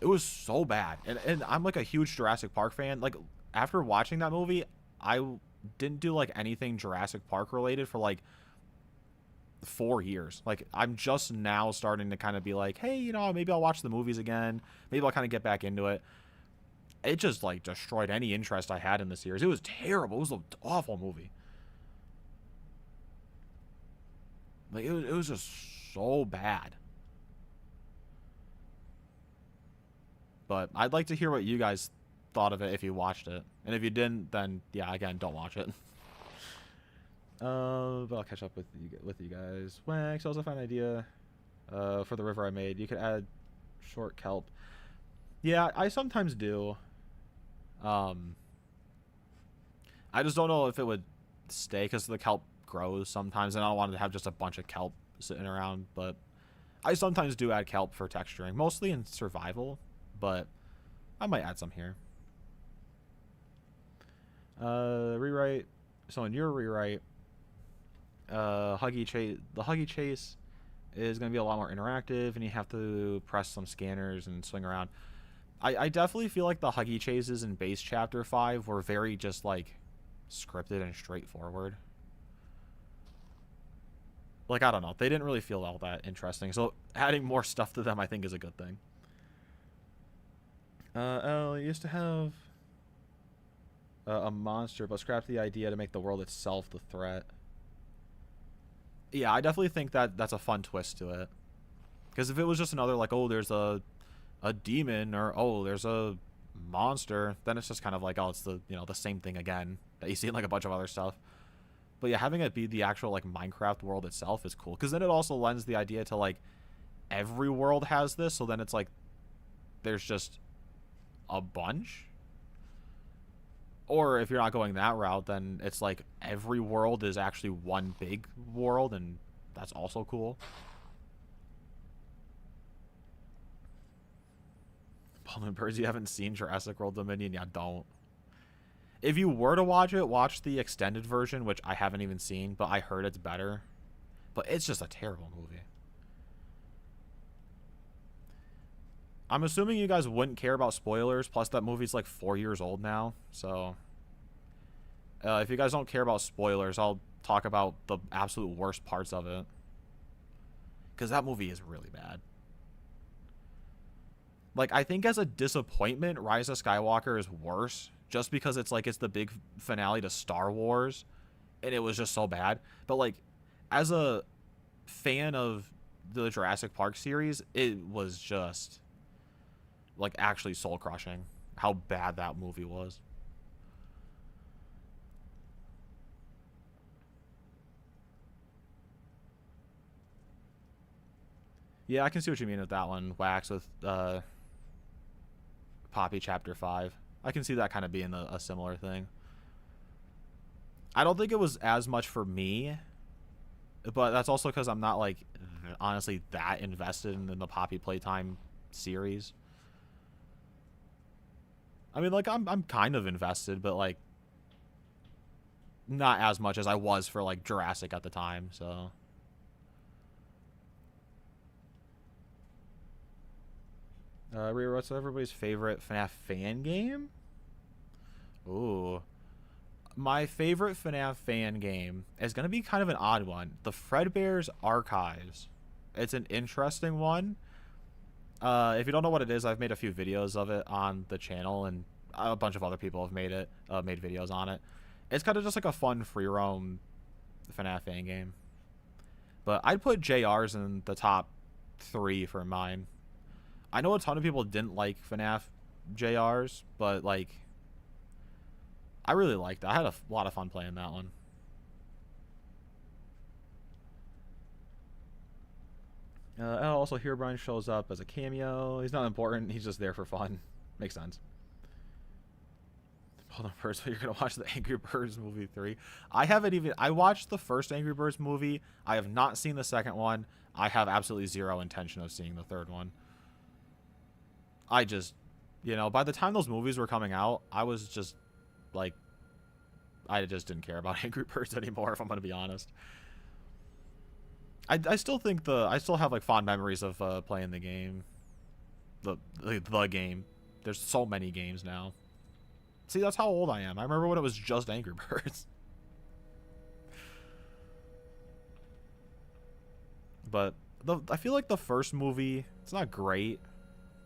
A: It was so bad. And I'm like a huge Jurassic Park fan. Like, after watching that movie, I didn't do like anything Jurassic Park related for like 4 years. Like, I'm just now starting to kind of be like, hey, you know, maybe I'll watch the movies again. Maybe I'll kind of get back into it. It just like destroyed any interest I had in the series. It was terrible. It was an awful movie. Like, it was just so bad. But I'd like to hear what you guys thought of it if you watched it. And if you didn't, then, yeah, again, don't watch it. But I'll catch up with you guys. Wax, I also found an idea for the river I made. You could add short kelp. Yeah, I sometimes do. I just don't know if it would stay because the kelp grows sometimes, and I don't want to have just a bunch of kelp sitting around. But I sometimes do add kelp for texturing, mostly in survival, but I might add some here. Rewrite. So in your rewrite, the Huggy Chase is going to be a lot more interactive, and you have to press some scanners and swing around. I definitely feel like the Huggy Chases in base chapter 5 were very just like scripted and straightforward. Like, I don't know, they didn't really feel all that interesting, so adding more stuff to them I think is a good thing. I used to have a monster, but scrapped the idea to make the world itself the threat. Yeah, I definitely think that that's a fun twist to it. Because if it was just another, like, oh, there's a demon, or, oh, there's a monster, then it's just kind of like, oh, it's the, you know, the same thing again that you see in, like, a bunch of other stuff. But yeah, having it be the actual, like, Minecraft world itself is cool. Because then it also lends the idea to, like, every world has this, so then it's like, there's just a bunch. Or if you're not going that route, then it's like every world is actually one big world, and that's also cool. Baldwin Birds, you haven't seen Jurassic World Dominion? Yeah, don't. If you were to watch it, watch the extended version, which I haven't even seen, but I heard it's better. But it's just a terrible movie. I'm assuming you guys wouldn't care about spoilers, plus that movie's like 4 years old now, so if you guys don't care about spoilers, I'll talk about the absolute worst parts of it, because that movie is really bad. Like, I think as a disappointment, Rise of Skywalker is worse, just because it's like, it's the big finale to Star Wars, and it was just so bad. But like, as a fan of the Jurassic Park series, it was just like actually soul crushing how bad that movie was. Yeah, I can see what you mean with that one, Wax, with Poppy Chapter 5. I can see that kind of being a similar thing. I don't think it was as much for me, but that's also because I'm not, like, honestly that invested in the Poppy Playtime series. I mean, like, I'm kind of invested, but, like, not as much as I was for, like, Jurassic at the time, so. What's everybody's favorite FNAF fan game? Ooh. My favorite FNAF fan game is going to be kind of an odd one. The Fredbear's Archives. It's an interesting one. If you don't know what it is, I've made a few videos of it on the channel, and a bunch of other people have made videos on it. It's kind of just like a fun free roam FNAF fan game. But I'd put JR's in the top 3 for mine. I know a ton of people didn't like FNAF JR's, but like, I really liked it. I had a lot of fun playing that one. Also, Herobrine shows up as a cameo. He's not important. He's just there for fun. Makes sense. Hold on first, but you're going to watch the Angry Birds movie 3. I watched the first Angry Birds movie. I have not seen the second one. I have absolutely zero intention of seeing the third one. I just, you know, by the time those movies were coming out, I was just, like, I just didn't care about Angry Birds anymore, if I'm going to be honest. I still think I still have, like, fond memories of playing the game. The game. There's so many games now. See, that's how old I am. I remember when it was just Angry Birds. But I feel like the first movie, it's not great,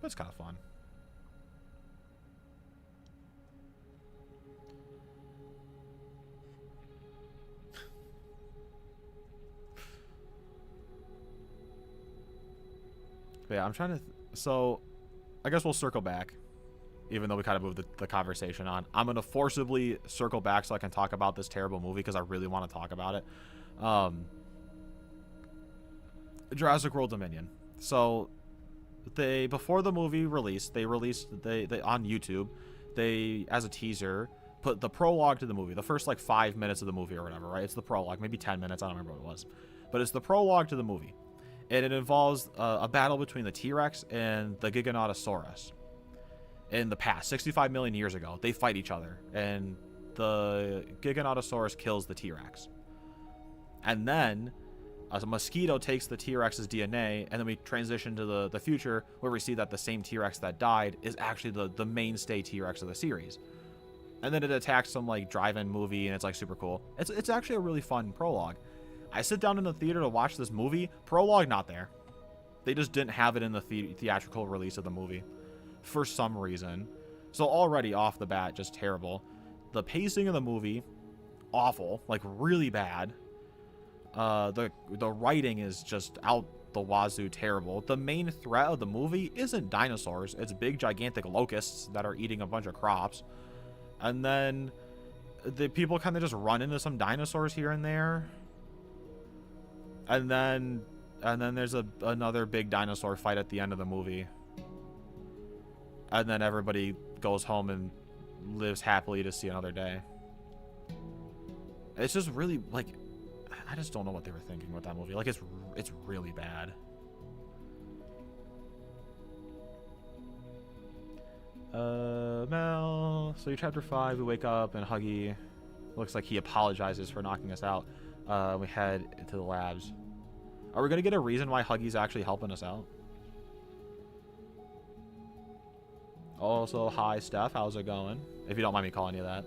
A: but it's kind of fun. But yeah, I'm trying to... So, I guess we'll circle back. Even though we kind of moved the conversation on. I'm going to forcibly circle back so I can talk about this terrible movie because I really want to talk about it. Jurassic World Dominion. So, before the movie released, they on YouTube, they, as a teaser, put the prologue to the movie. The first, like, 5 minutes of the movie or whatever, right? It's the prologue. Maybe 10 minutes. I don't remember what it was. But it's the prologue to the movie. And it involves a battle between the T-Rex and the Giganotosaurus. In the past, 65 million years ago, they fight each other, and the Giganotosaurus kills the T-Rex. And then a mosquito takes the T-Rex's DNA, and then we transition to the future, where we see that the same T-Rex that died is actually the mainstay T-Rex of the series. And then it attacks some, like, drive-in movie, and it's, like, super cool. It's actually a really fun prologue. I sit down in the theater to watch this movie, prologue not there. They just didn't have it in the theatrical release of the movie. For some reason. So already off the bat, just terrible. The pacing of the movie, awful, like really bad. The writing is just out the wazoo terrible. The main threat of the movie isn't dinosaurs. It's big gigantic locusts that are eating a bunch of crops. And then the people kind of just run into some dinosaurs here and there. And then there's another big dinosaur fight at the end of the movie. And then everybody goes home and lives happily to see another day. It's just really, like, I just don't know what they were thinking with that movie. Like, it's really bad. Mel. So chapter 5, we wake up and Huggy looks like he apologizes for knocking us out. We head to the labs. Are we going to get a reason why Huggy's actually helping us out? Also, hi, Steph. How's it going? If you don't mind me calling you that.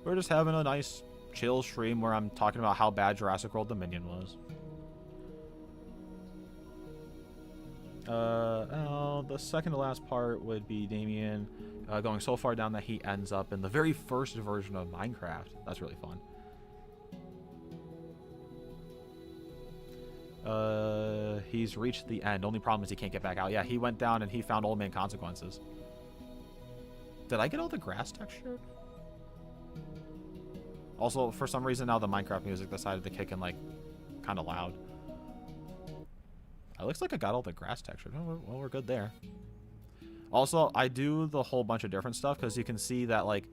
A: We're just having a nice, chill stream where I'm talking about how bad Jurassic World Dominion was. The second to last part would be Damien going so far down that he ends up in the very first version of Minecraft. That's really fun. He's reached the end. Only problem is he can't get back out. Yeah, he went down and he found Old Man Consequences. Did I get all the grass texture? Also, for some reason now the Minecraft music decided to kick in, like, kind of loud. It looks like I got all the grass texture. Well, we're good there. Also, I do the whole bunch of different stuff because you can see that, like,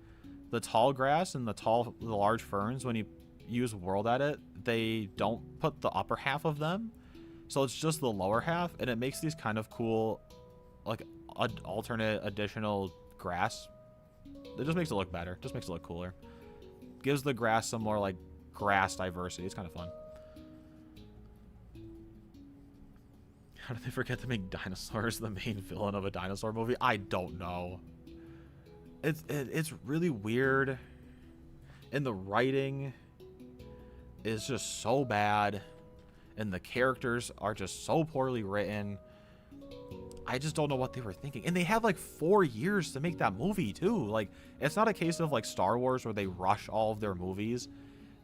A: the tall grass and the large ferns, when you use World Edit, they don't put the upper half of them. So it's just the lower half, and it makes these kind of cool, like, alternate additional grass. It just makes it look better. Just makes it look cooler. Gives the grass some more, like, grass diversity. It's kind of fun. How did they forget to make dinosaurs the main villain of a dinosaur movie? I don't know. It's really weird. And the writing is just so bad. And the characters are just so poorly written. I just don't know what they were thinking. And they had like 4 years to make that movie too. Like, it's not a case of like Star Wars where they rush all of their movies.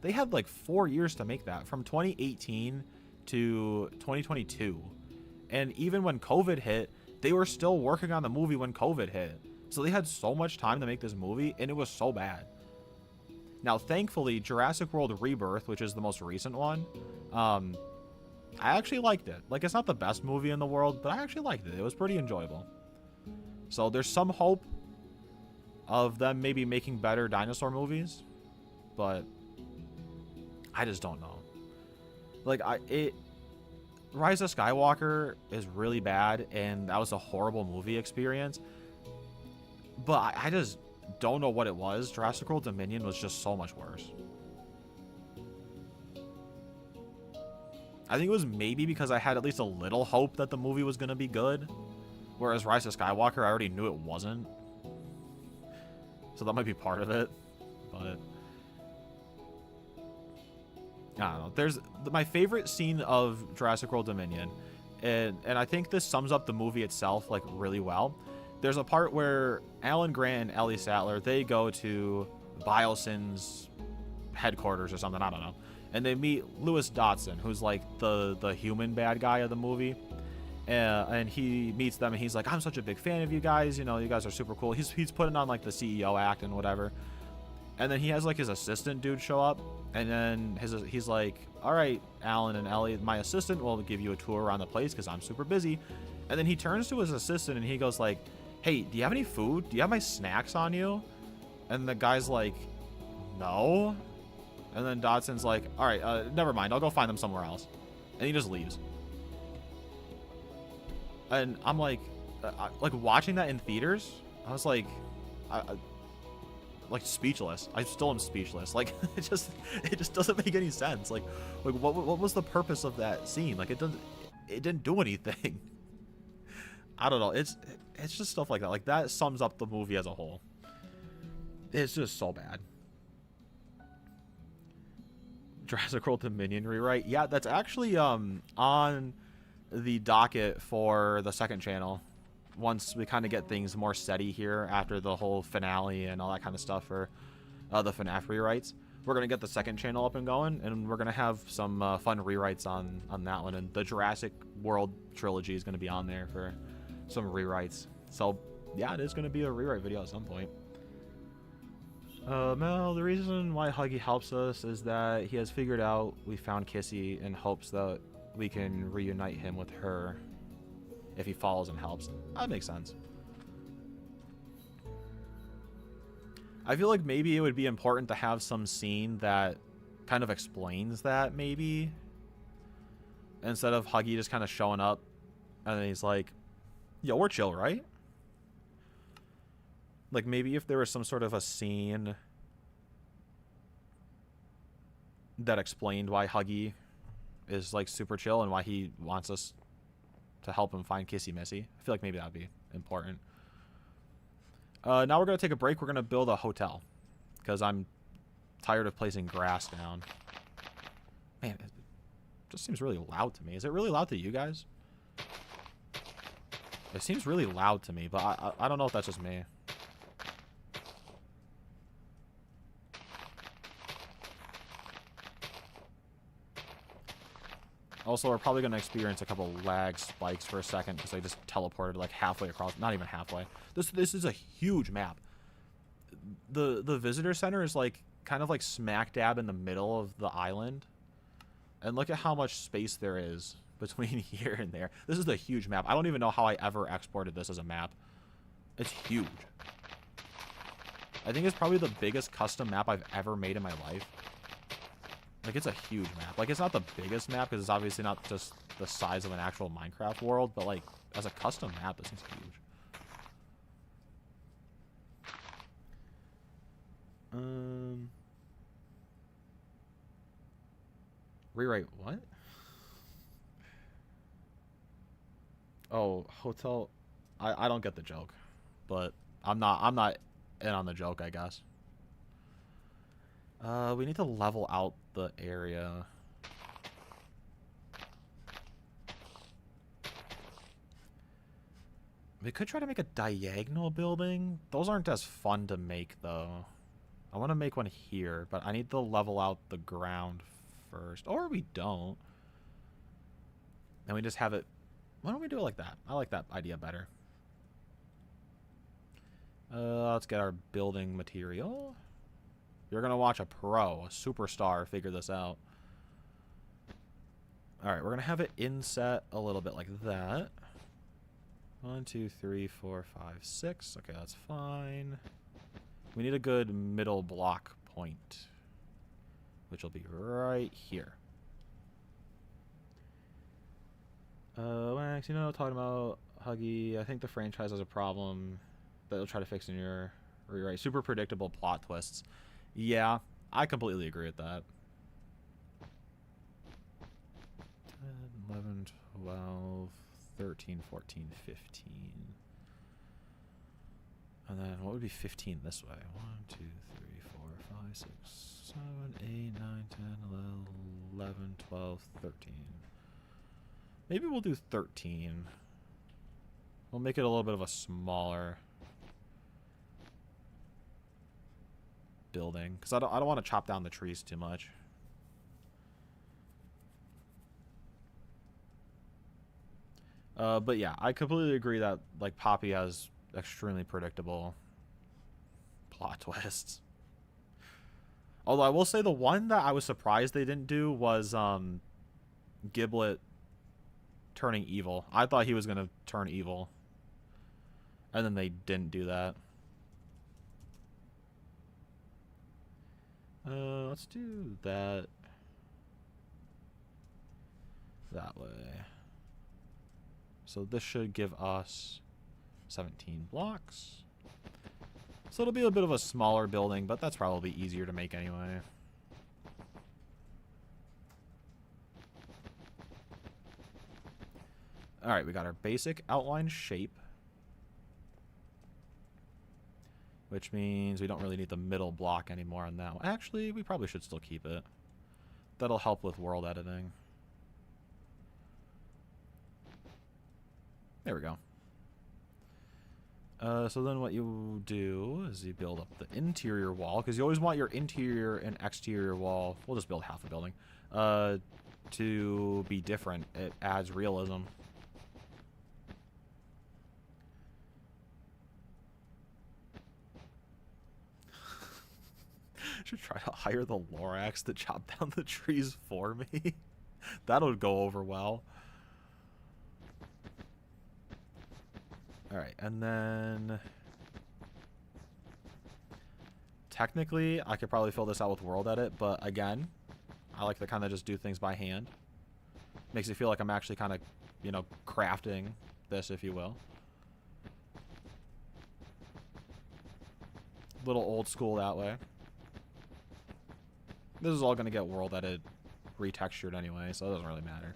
A: They had like 4 years to make that, from 2018 to 2022. And even when COVID hit, they were still working on the movie when COVID hit. So they had so much time to make this movie, and it was so bad. Now, thankfully, Jurassic World Rebirth, which is the most recent one, I actually liked it. Like, it's not the best movie in the world, but I actually liked it. It was pretty enjoyable. So there's some hope of them maybe making better dinosaur movies, but I just don't know. Like, Rise of Skywalker is really bad, and that was a horrible movie experience. But I just don't know what it was. Jurassic World Dominion was just so much worse. I think it was maybe because I had at least a little hope that the movie was going to be good. Whereas Rise of Skywalker, I already knew it wasn't. So that might be part of it. But I don't know. There's my favorite scene of Jurassic World Dominion. And I think this sums up the movie itself, like, really well. There's a part where Alan Grant and Ellie Sattler, they go to Biosyn's headquarters or something. I don't know. And they meet Lewis Dotson, who's like the human bad guy of the movie. And he meets them, and he's like, I'm such a big fan of you guys. You know, you guys are super cool. He's putting on like the CEO act and whatever. And then he has like his assistant dude show up, and then he's like, all right, Alan and Ellie, my assistant will give you a tour around the place because I'm super busy. And then he turns to his assistant and he goes like, hey, do you have any food? Do you have my snacks on you? And the guy's like, no. And then Dodson's like, all right, never mind. I'll go find them somewhere else. And he just leaves. And I'm like watching that in theaters, I was like, like speechless. I still am speechless. Like it just doesn't make any sense. Like what was the purpose of that scene? Like it didn't do anything. I don't know. It's just stuff like that. Like that sums up the movie as a whole. It's just so bad. Jurassic World Dominion rewrite. Yeah, that's actually on the docket for the second channel. Once we kind of get things more steady here after the whole finale and all that kind of stuff for the FNAF rewrites, we're going to get the second channel up and going, and we're going to have some fun rewrites on that one. And the Jurassic World trilogy is going to be on there for some rewrites. So, yeah, it is going to be a rewrite video at some point. Mel, the reason why Huggy helps us is that he has figured out we found Kissy in hopes that we can reunite him with her if he follows and helps. That makes sense. I feel like maybe it would be important to have some scene that kind of explains that, maybe. Instead of Huggy just kind of showing up and then he's like, yo, we're chill, right? Like, maybe if there was some sort of a scene that explained why Huggy is, like, super chill and why he wants us to help him find Kissy Missy. I feel like maybe that would be important. Now we're going to take a break. We're going to build a hotel because I'm tired of placing grass down. Man, it just seems really loud to me. Is it really loud to you guys? It seems really loud to me, but I don't know if that's just me. Also, we're probably going to experience a couple lag spikes for a second because I just teleported like halfway across. Not even halfway. This is a huge map. The visitor center is like kind of like smack dab in the middle of the island. And look at how much space there is between here and there. This is a huge map. I don't even know how I ever exported this as a map. It's huge. I think it's probably the biggest custom map I've ever made in my life. Like, it's a huge map. Like, it's not the biggest map, because it's obviously not just the size of an actual Minecraft world, but, like, as a custom map, this thing's huge. Rewrite what? Oh, hotel. I don't get the joke, but I'm not in on the joke, I guess. We need to level out the area. We could try to make a diagonal building. Those aren't as fun to make, though. I want to make one here, but I need to level out the ground first. Or we don't. And we just have it... Why don't we do it like that? I like that idea better. Let's get our building material. You're going to watch a pro, a superstar, figure this out. Alright, we're going to have it inset a little bit like that. 1, 2, 3, 4, 5, 6. Okay, that's fine. We need a good middle block point, which will be right here. Max, you know, talking about Huggy, I think the franchise has a problem that they'll try to fix in your rewrite. Super predictable plot twists. Yeah, I completely agree with that. 10, 11, 12, 13, 14, 15. And then what would be 15 this way? 1, 2, 3, 4, 5, 6, 7, 8, 9, 10, 11, 12, 13. Maybe we'll do 13. We'll make it a little bit of a smaller building because I don't want to chop down the trees too much. But yeah, I completely agree that like Poppy has extremely predictable plot twists. Although I will say the one that I was surprised they didn't do was Giblet turning evil. I thought he was gonna turn evil, and then they didn't do that. Let's do that way. So this should give us 17 blocks. So it'll be a bit of a smaller building, but that's probably easier to make anyway. Alright, we got our basic outline shape. Which means we don't really need the middle block anymore on that one. Actually, we probably should still keep it. That'll help with world editing. There we go. So then what you do is you build up the interior wall, because you always want your interior and exterior wall, we'll just build half a building, to be different. It adds realism. Should try to hire the Lorax to chop down the trees for me. That would go over well. Alright, and then technically I could probably fill this out with world edit, but again, I like to kind of just do things by hand. Makes it feel like I'm actually kind of, you know, crafting this, if you will. Little old school that way. This is all going to get world edit retextured anyway, so it doesn't really matter.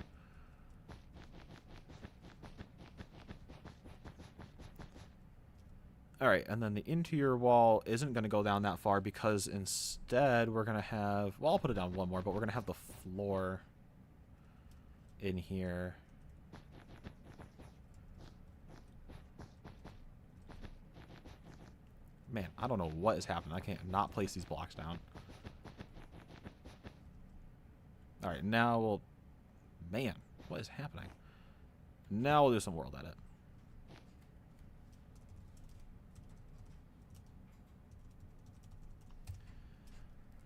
A: Alright, and then the interior wall isn't going to go down that far because instead we're going to have... Well, I'll put it down one more, but we're going to have the floor in here. Man, I don't know what is happening. I can't not place these blocks down. Alright, now we'll... Man, what is happening? Now we'll do some world edit.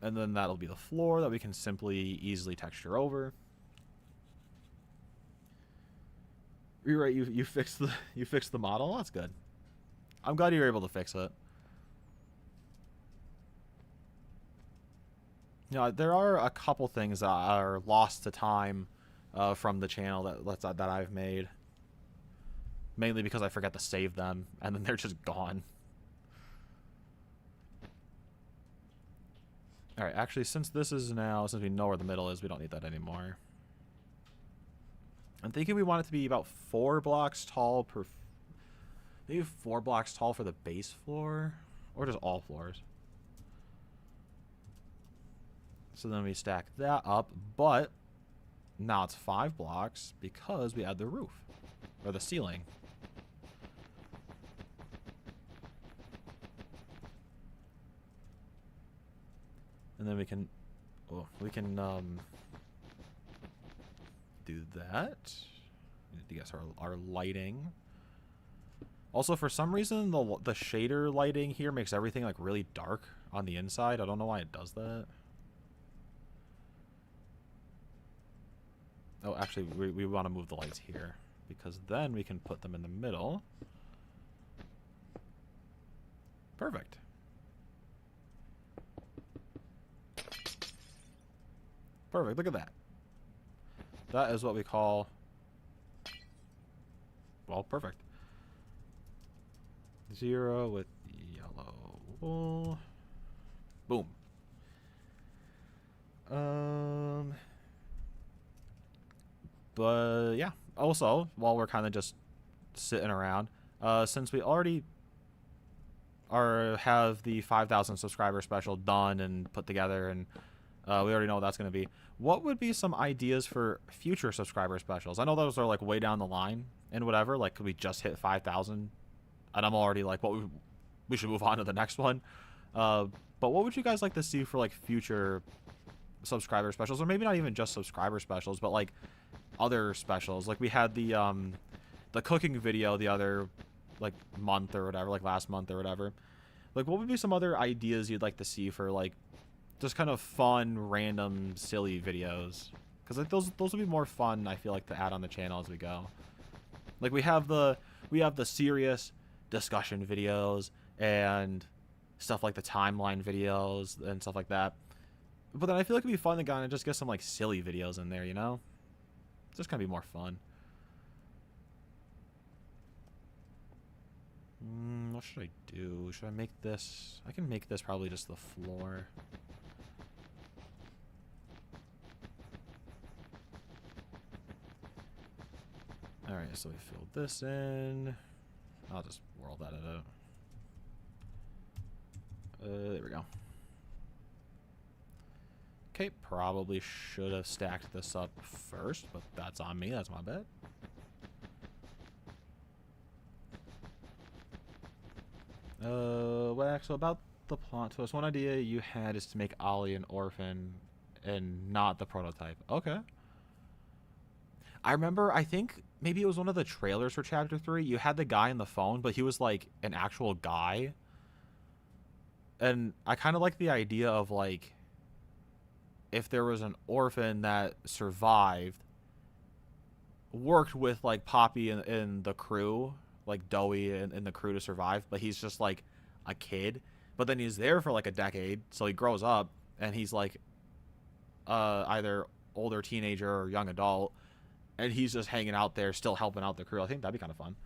A: And then that'll be the floor that we can simply easily texture over. You're right, you fixed the model. That's good. I'm glad you were able to fix it. You know, there are a couple things that are lost to time from the channel that I've made. Mainly because I forget to save them, and then they're just gone. Alright, actually, since we know where the middle is, we don't need that anymore. I'm thinking we want it to be about 4 blocks tall per... Maybe 4 blocks tall for the base floor? Or just all floors. So then we stack that up, but now it's 5 blocks because we add the roof. Or the ceiling. And then we can do that. I guess our lighting. Also, for some reason, the shader lighting here makes everything like really dark on the inside. I don't know why it does that. Oh, actually, we want to move the lights here because then we can put them in the middle. Perfect. Perfect. Look at that. That is what we call... Well, perfect. 0 with yellow wool. Boom. But yeah. Also, while we're kind of just sitting around, since we already have the 5,000 subscriber special done and put together, and we already know what that's going to be. What would be some ideas for future subscriber specials? I know those are like way down the line and whatever. Like, could we just hit 5,000? And I'm already like, what we should move on to the next one. But what would you guys like to see for like future subscriber specials, or maybe not even just subscriber specials, but like other specials? Like we had the the cooking video the other, like, month or whatever, like last month or whatever. Like, what would be some other ideas you'd like to see for, like, just kind of fun, random, silly videos? Because, like, those would be more fun, I feel like, to add on the channel as we go. Like, we have the serious discussion videos and stuff like the timeline videos and stuff like that. But then I feel like it'd be fun to kind of just get some, like, silly videos in there, you know? It's just gonna be more fun. What should I do? Should I make this? I can make this probably just the floor. Alright, so we filled this in. I'll just world that out. There we go. Okay, probably should have stacked this up first, but that's on me. That's my bad. Well, actually, about the plot twist, one idea you had is to make Ollie an orphan and not the prototype. Okay. I remember, I think maybe it was one of the trailers for Chapter 3. You had the guy on the phone, but he was like an actual guy. And I kind of like the idea of, like, if there was an orphan that survived, worked with, like, Poppy and the crew, like Dowie and the crew to survive, but he's just, like, a kid. But then he's there for, like, a decade, so he grows up, and he's, like, either older teenager or young adult, and he's just hanging out there, still helping out the crew. I think that'd be kind of fun.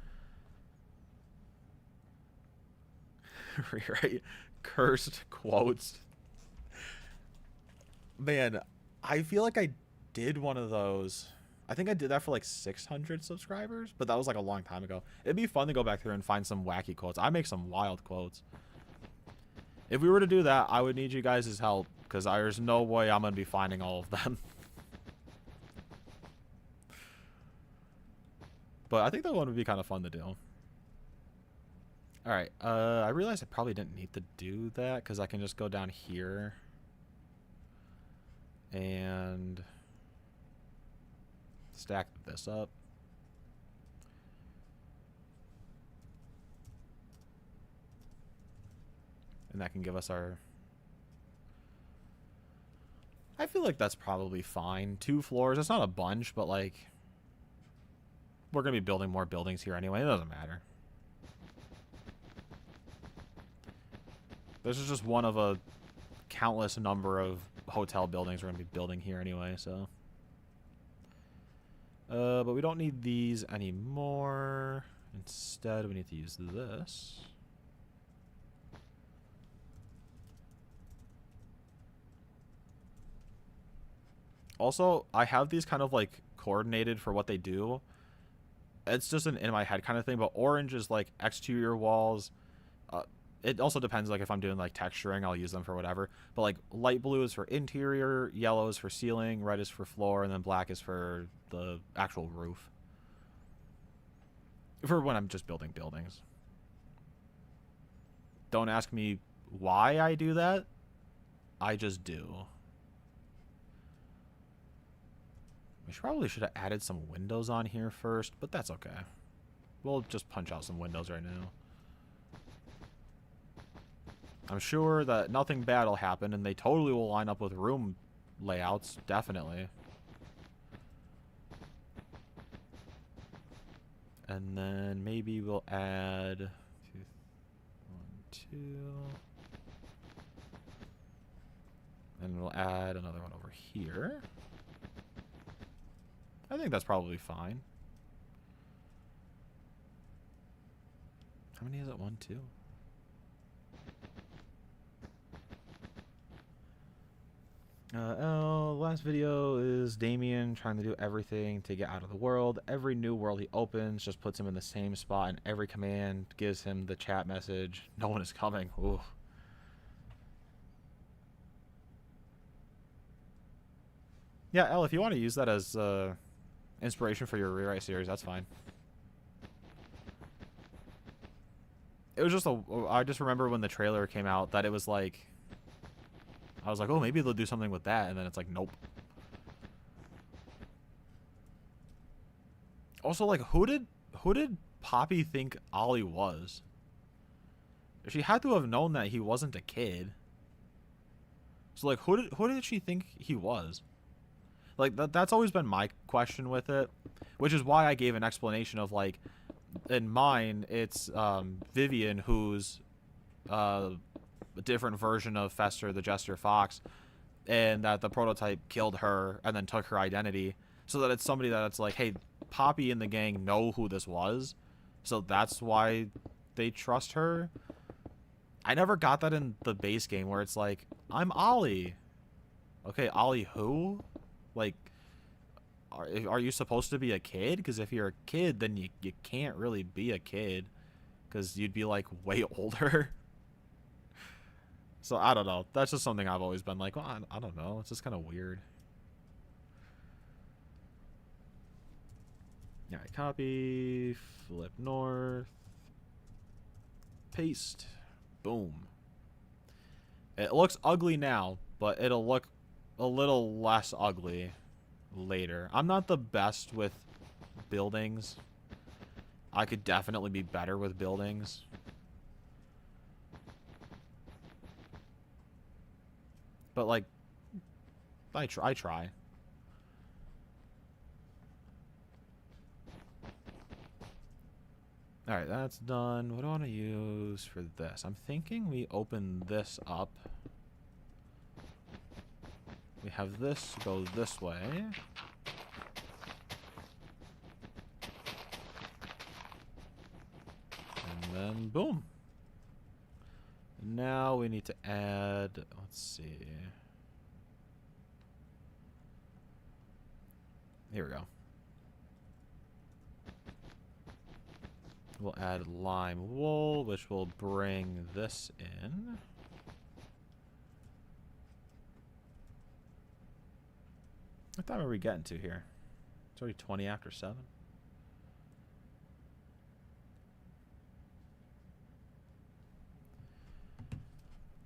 A: Right? Cursed quotes. Man, I feel like I did one of those. I think I did that for like 600 subscribers, but that was like a long time ago. It'd be fun to go back there and find some wacky quotes. I make some wild quotes. If we were to do that, I would need you guys' help, because there's no way I'm going to be finding all of them. But I think that one would be kind of fun to do. Alright, I realized I probably didn't need to do that, because I can just go down here and stack this up. And that can give us our... I feel like that's probably fine. 2 floors, it's not a bunch, but like... we're going to be building more buildings here anyway, it doesn't matter. This is just one of a countless number of hotel buildings we're going to be building here anyway, so... but we don't need these anymore. Instead, we need to use this. Also, I have these kind of like coordinated for what they do. It's just an in my head kind of thing, but orange is like exterior walls. It also depends, like if I'm doing like texturing, I'll use them for whatever. But like light blue is for interior, yellow is for ceiling, red is for floor, and then black is for the actual roof. For when I'm just building buildings. Don't ask me why I do that. I just do. We probably should have added some windows on here first, but that's okay. We'll just punch out some windows right now. I'm sure that nothing bad will happen, and they totally will line up with room layouts, definitely. And then maybe we'll add 1, 2, and we'll add another one over here. I think that's probably fine. How many is it? 1, 2? Last video is Damien trying to do everything to get out of the world. Every new world he opens just puts him in the same spot, and every command gives him the chat message, "No one is coming." Ooh. Yeah, Elle, if you want to use that as inspiration for your rewrite series, that's fine. It was just I just remember when the trailer came out that it was like... I was like, oh, maybe they'll do something with that, and then it's like, nope. Also, like, who who did Poppy think Ollie was? She had to have known that he wasn't a kid. So like, who did she think he was? Like that's always been my question with it, which is why I gave an explanation of like, in mine it's Vivian, who's a different version of Fester the Jester Fox, and that the prototype killed her and then took her identity, so that it's somebody that's like, hey, Poppy and the gang know who this was, so that's why they trust her. I never got that in the base game where it's like, I'm Ollie. Okay, Ollie who? Like, are you supposed to be a kid? Because if you're a kid, then you can't really be a kid, because you'd be like way older. So I don't know. That's just something I've always been like, well, I don't know. It's just kind of weird. Alright, copy, flip north, paste, boom. It looks ugly now, but it'll look a little less ugly later. I'm not the best with buildings. I could definitely be better with buildings. But like, I try. Alright, that's done. What do I want to use for this? I'm thinking we open this up. We have this go this way. And then boom. Now we need to add, let's see. Here we go. We'll add lime wool, which will bring this in. What time are we getting to here? It's already 20 after 7.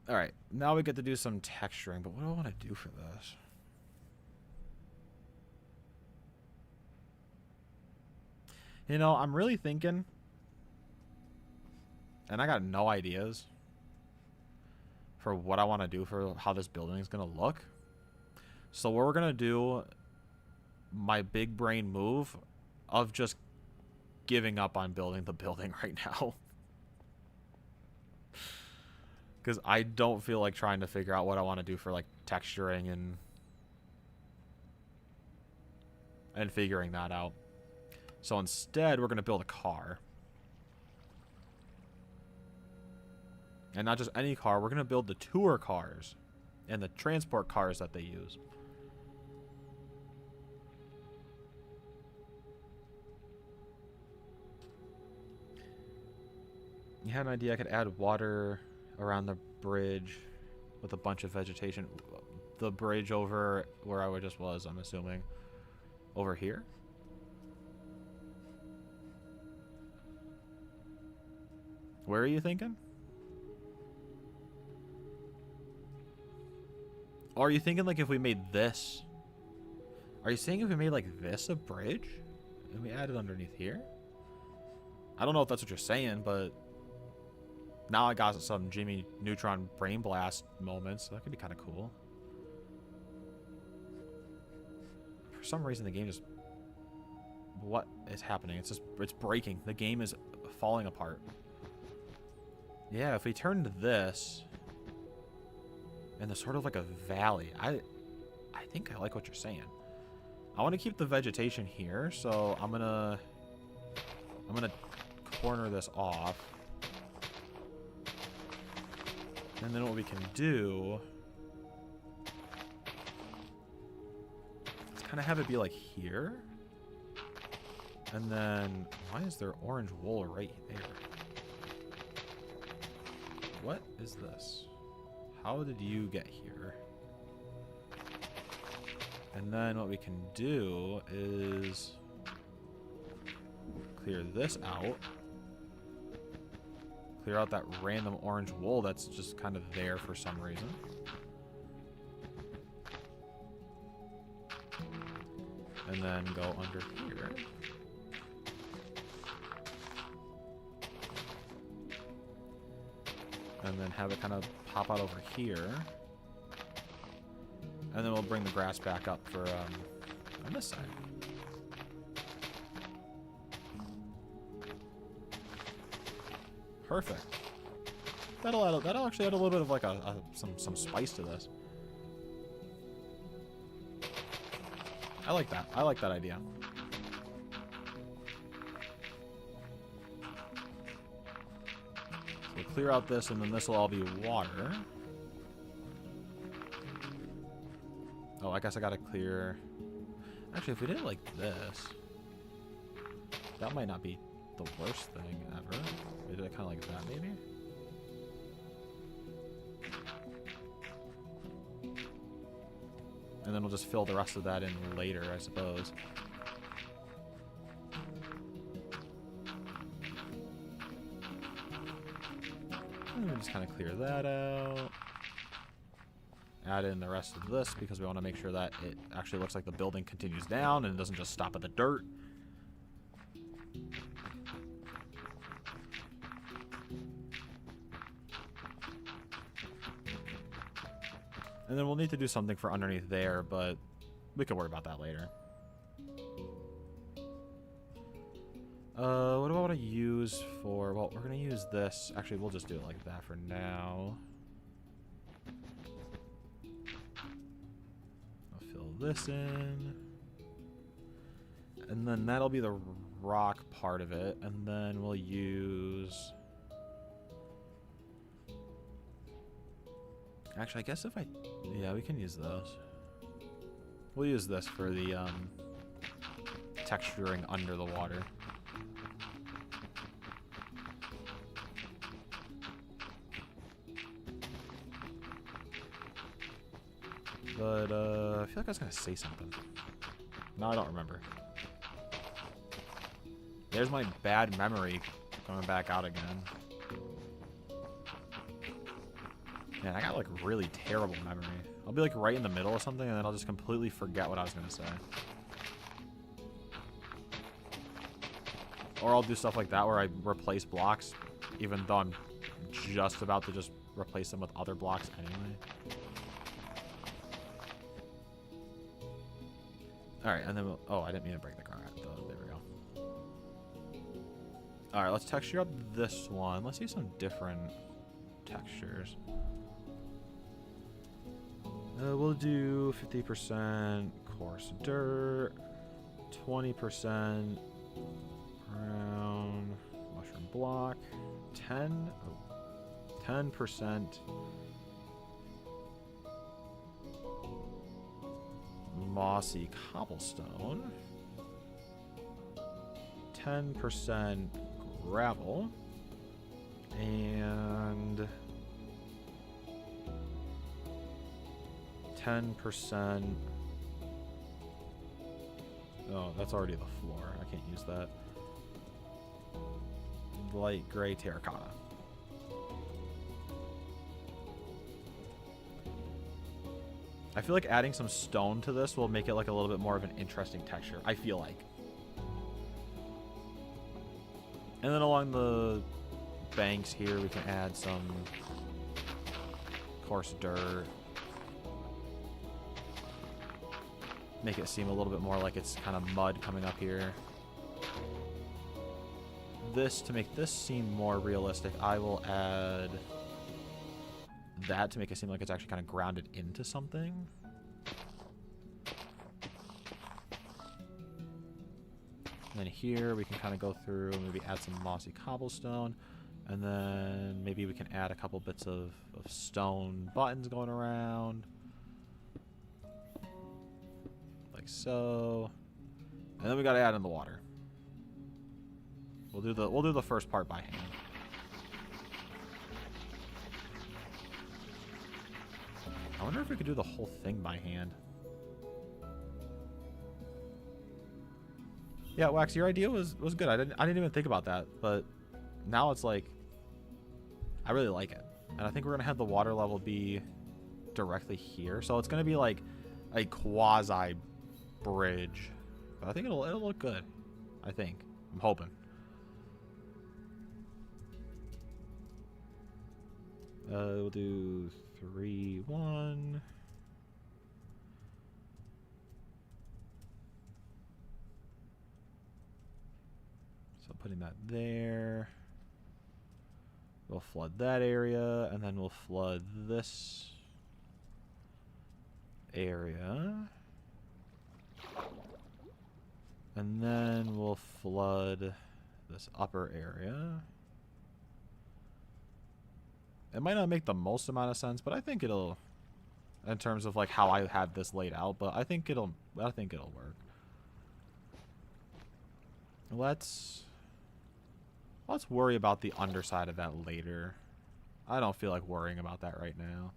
A: Alright, now we get to do some texturing, but what do I want to do for this? You know, I'm really thinking, and I got no ideas for what I want to do for how this building is going to look. So what we're going to do, my big brain move of just giving up on building the building right now. Because I don't feel like trying to figure out what I want to do for like texturing and figuring that out. So instead, we're going to build a car. And not just any car, we're going to build the tour cars and the transport cars that they use. You had an idea I could add water around the bridge with a bunch of vegetation. The bridge over where I just was, I'm assuming. Over here? Where are you thinking? Or are you thinking like if we made this? Are you saying if we made like this a bridge? And we add it underneath here? I don't know if that's what you're saying, but now I got some Jimmy Neutron Brain Blast moments. So that could be kind of cool. For some reason the game just... What is happening? It's breaking. The game is falling apart. Yeah, if we turned this into sort of like a valley, I think I like what you're saying. I want to keep the vegetation here, so I'm gonna corner this off. And then what we can do is kind of have it be like here. And then, why is there orange wool right there? What is this? How did you get here? And then what we can do is clear this out. Clear out that random orange wool that's just kind of there for some reason. And then go under here. and then have it kind of pop out over here. And then we'll bring the grass back up for on this side. Perfect. That'll actually add a little bit of like some spice to this. I like that. I like that idea. So we'll clear out this, and then this will all be water. Oh, I guess I gotta clear. Actually, if we did it like this, that might not be the worst thing ever. We did it kind of like that, maybe. And then we'll just fill the rest of that in later, I suppose. And we'll just kind of clear that out. Add in the rest of this because we want to make sure that it actually looks like the building continues down and it doesn't just stop at the dirt. And then we'll need to do something for underneath there, but we can worry about that later. What do I want to use for... Well, we're going to use this. Actually, we'll just do it like that for now. I'll fill this in. And then that'll be the rock part of it. And then we'll use... Actually, I guess if I... Yeah, we can use those. We'll use this for the texturing under the water. But, I feel like I was going to say something. No, I don't remember. There's my bad memory coming back out again. Man, I got like really terrible memory. I'll be like right in the middle of something and then I'll just completely forget what I was going to say. Or I'll do stuff like that where I replace blocks even though I'm just about to just replace them with other blocks anyway. Alright, and then we'll... Oh, I didn't mean to break the car. There we go. Alright, let's texture up this one. Let's use some different textures. We'll do 50% coarse dirt, 20% brown mushroom block, 10% mossy cobblestone, 10% gravel, and 10%. Oh, that's already the floor. I can't use that. Light gray terracotta. I feel like adding some stone to this will make it like a little bit more of an interesting texture. I feel like. And then along the banks here, we can add some coarse dirt. Make it seem a little bit more like it's kind of mud coming up here. This, to make this seem more realistic, I will add that to make it seem like it's actually kind of grounded into something. And then here we can kind of go through and maybe add some mossy cobblestone. And then maybe we can add a couple bits of stone buttons going around. Like so. And then we gotta add in the water. We'll do the first part by hand. I wonder if we could do the whole thing by hand. Yeah, Wax, your idea was good. I didn't even think about that, but now it's like I really like it. And I think we're gonna have the water level be directly here. So it's gonna be like a quasi bridge. But I think it'll look good. I think. I'm hoping. We'll do 3, 1. So putting that there. We'll flood that area, and then we'll flood this area. And then we'll flood this upper area. It might not make the most amount of sense, but I think it'll, in terms of like how I had this laid out, but I think it'll work. Let's worry about the underside of that later. I don't feel like worrying about that right now.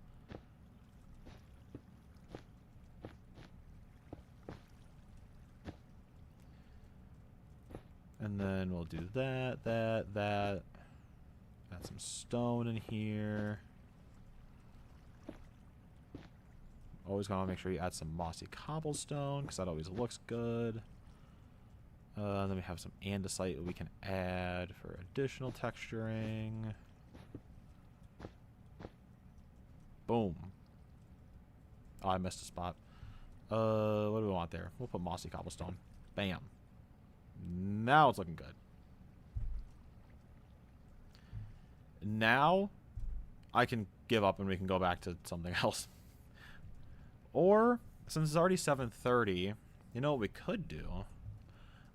A: And then we'll do that. Add some stone in here. Always gonna make sure you add some mossy cobblestone, because that always looks good. Then we have some andesite we can add for additional texturing. Boom. Oh, I missed a spot. What do we want there? We'll put mossy cobblestone. Bam. Now it's looking good. Now I can give up and we can go back to something else. Or, since it's already 7:30, you know what we could do?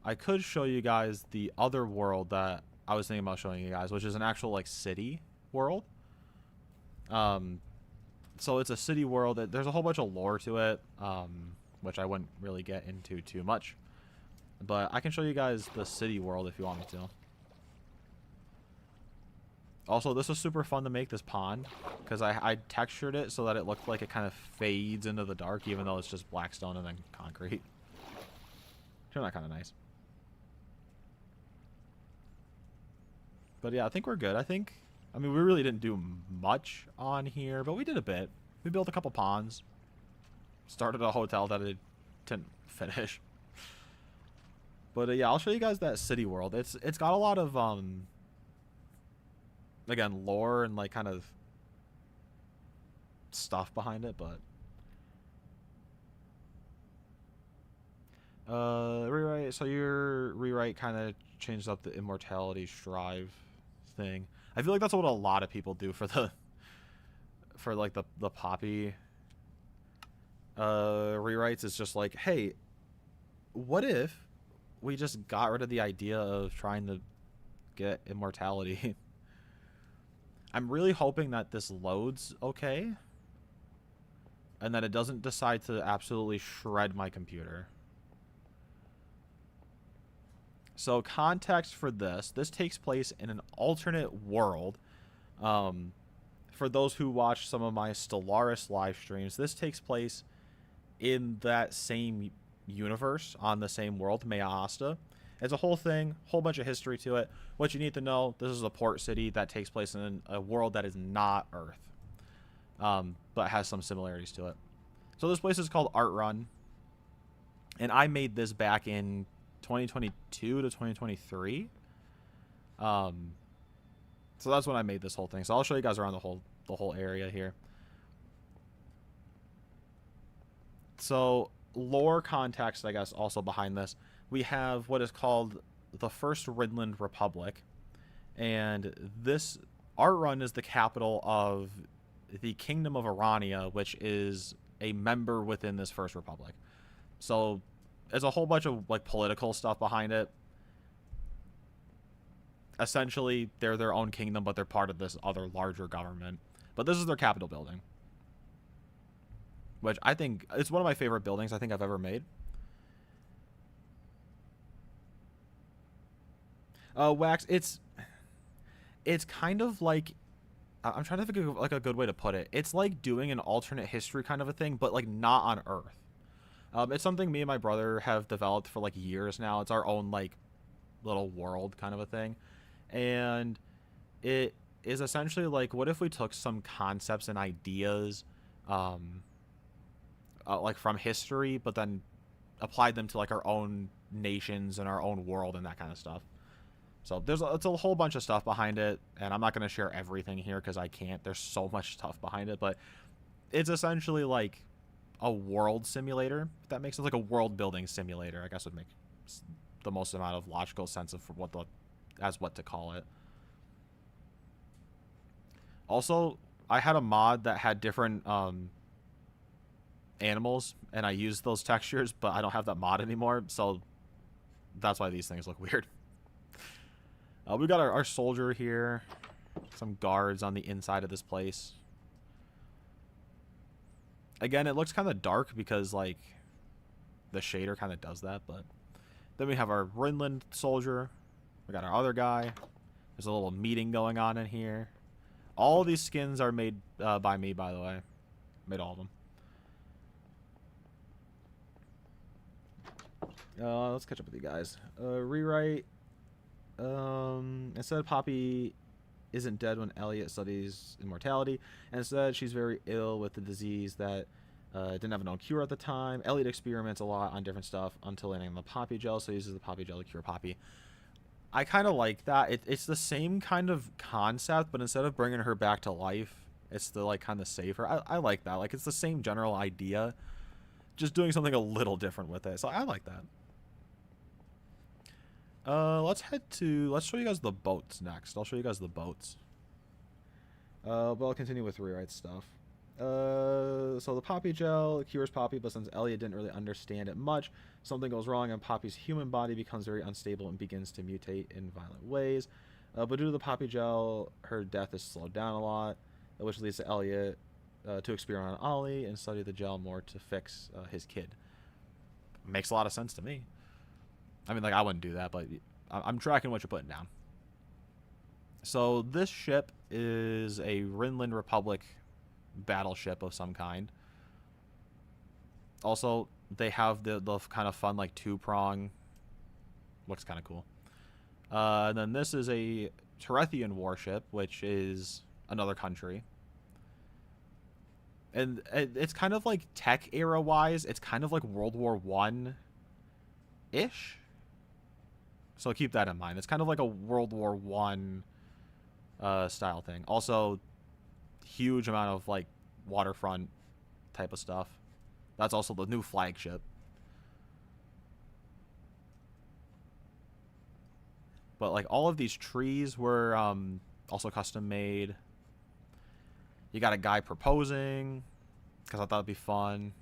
A: I could show you guys the other world that I was thinking about showing you guys, which is an actual like city world. So it's a city world. There's a whole bunch of lore to it, which I wouldn't really get into too much. But I can show you guys the city world if you want me to. Also, this was super fun to make, this pond, because I textured it so that it looked like it kind of fades into the dark, even though it's just black stone and then concrete. Turned out kind of nice. But yeah, I think we're good. I mean, we really didn't do much on here, but we did a bit. We built a couple ponds. Started a hotel that it didn't finish. But yeah, I'll show you guys that city world. It's got a lot of again, lore and like kind of stuff behind it, but rewrite. So your rewrite kind of changed up the immortality strive thing. I feel like that's what a lot of people do for the poppy rewrites. It's just like, hey, what if we just got rid of the idea of trying to get immortality? I'm really hoping that this loads okay, and that it doesn't decide to absolutely shred my computer. So context for this takes place in an alternate world. For those who watch some of my Stellaris live streams, this takes place in that same universe, on the same world, Mea Asta. It's a whole thing, whole bunch of history to it. What you need to know, this is a port city that takes place in a world that is not Earth, but has some similarities to it. So this place is called Art Run, and I made this back in 2022 to 2023. So that's when I made this whole thing. So I'll show you guys around the whole area here. So lore context, I guess, also behind this. We have what is called the First Ridland Republic, and this Art Run is the capital of the Kingdom of Arania, which is a member within this First Republic. So there's a whole bunch of like political stuff behind it. Essentially, they're their own kingdom, but they're part of this other larger government. But this is their capital building, which I think it's one of my favorite buildings I think I've ever made. Wax, it's kind of like, I'm trying to think of like a good way to put it. It's like doing an alternate history kind of a thing, but like not on Earth. It's something me and my brother have developed for like years now. It's our own like little world kind of a thing. And it is essentially like, what if we took some concepts and ideas like from history, but then applied them to like our own nations and our own world and that kind of stuff. So it's a whole bunch of stuff behind it, and I'm not going to share everything here because I can't. There's so much stuff behind it, but it's essentially like a world simulator, if that makes sense. Like a world building simulator, I guess would make the most amount of logical sense of what to call it. Also, I had a mod that had different animals, and I used those textures, but I don't have that mod anymore, so that's why these things look weird. We got our soldier here, some guards on the inside of this place. Again, it looks kind of dark because, like, the shader kind of does that, but then we have our Rinland soldier. We got our other guy. There's a little meeting going on in here. All these skins are made by me, by the way. Made all of them. Let's catch up with you guys. Rewrite. Instead, Poppy isn't dead when Elliot studies immortality. And instead, she's very ill with the disease that didn't have a known cure at the time. Elliot experiments a lot on different stuff until landing on the Poppy gel, so he uses the Poppy gel to cure Poppy. I kind of like that. It's the same kind of concept, but instead of bringing her back to life, it's to, like, kind of save her. I like that. Like, it's the same general idea, just doing something a little different with it. So I like that. Let's show you guys the boats next. I'll show you guys the boats. But I'll continue with rewrite stuff. So the Poppy gel cures Poppy, but since Elliot didn't really understand it much, something goes wrong and Poppy's human body becomes very unstable and begins to mutate in violent ways. But due to the Poppy gel, her death is slowed down a lot, which leads to Elliot to experiment on Ollie and study the gel more to fix his kid. Makes a lot of sense to me. I mean, like, I wouldn't do that, but I'm tracking what you're putting down. So this ship is a Rinland Republic battleship of some kind. Also, they have the kind of fun, like, two-prong. Looks kind of cool. And then this is a Terethian warship, which is another country. And it's kind of like tech era-wise, it's kind of like World War I-ish. So keep that in mind. It's kind of like a World War I style thing. Also, huge amount of, like, waterfront type of stuff. That's also the new flagship. But, like, all of these trees were also custom made. You got a guy proposing, because I thought it'd be fun.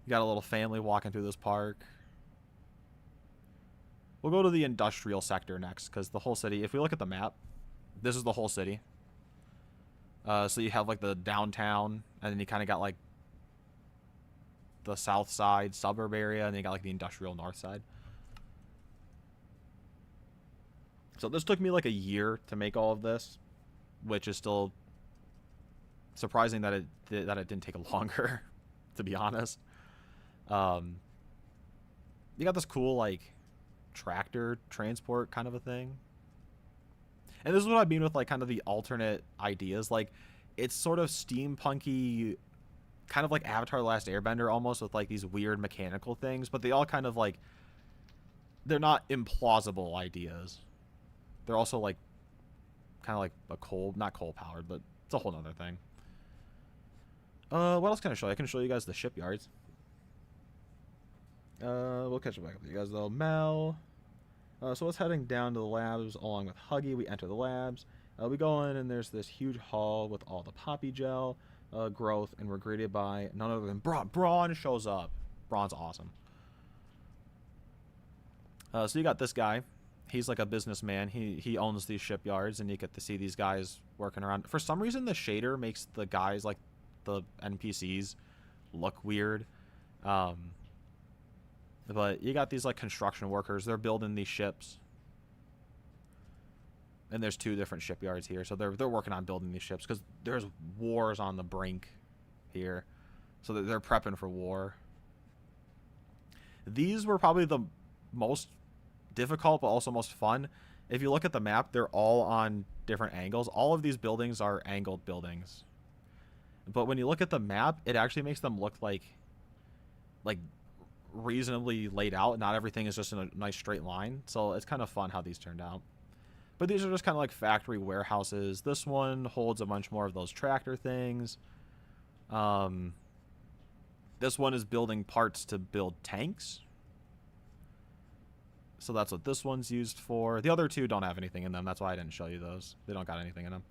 A: You got a little family walking through this park. We'll go to the industrial sector next, because the whole city, if we look at the map, this is the whole city. So you have, like, the downtown, and then you kind of got, like, the south side suburb area, and then you got, like, the industrial north side. So this took me, like, a year to make all of this, which is still surprising that it didn't take longer, to be honest. You got this cool, like, tractor transport kind of a thing. And this is what I mean with, like, kind of the alternate ideas. Like, it's sort of steampunky, kind of like Avatar: The Last Airbender almost, with, like, these weird mechanical things, but they all kind of, like, they're not implausible ideas. They're also, like, kind of like not coal powered, but it's a whole nother thing. What else can I show you? I can show you guys the shipyards. We'll catch up back up with you guys, though. Mel. So let's heading down to the labs along with Huggy. We enter the labs. We go in, and there's this huge hall with all the Poppy gel growth, and we're greeted by none other than Braun. Braun shows up. Braun's awesome. So you got this guy. He's like a businessman. He owns these shipyards, and you get to see these guys working around. For some reason, the shader makes the guys, like the NPCs, look weird. But you got these, like, construction workers. They're building these ships. And there's two different shipyards here. So they're working on building these ships because there's wars on the brink here. So they're prepping for war. These were probably the most difficult, but also most fun. If you look at the map, they're all on different angles. All of these buildings are angled buildings. But when you look at the map, it actually makes them look like reasonably laid out. Not everything is just in a nice straight line. So it's kind of fun how these turned out. But these are just kind of like factory warehouses. This one holds a bunch more of those tractor things. This one is building parts to build tanks. So that's what this one's used for. The other two don't have anything in them. That's why I didn't show you those. They don't got anything in them.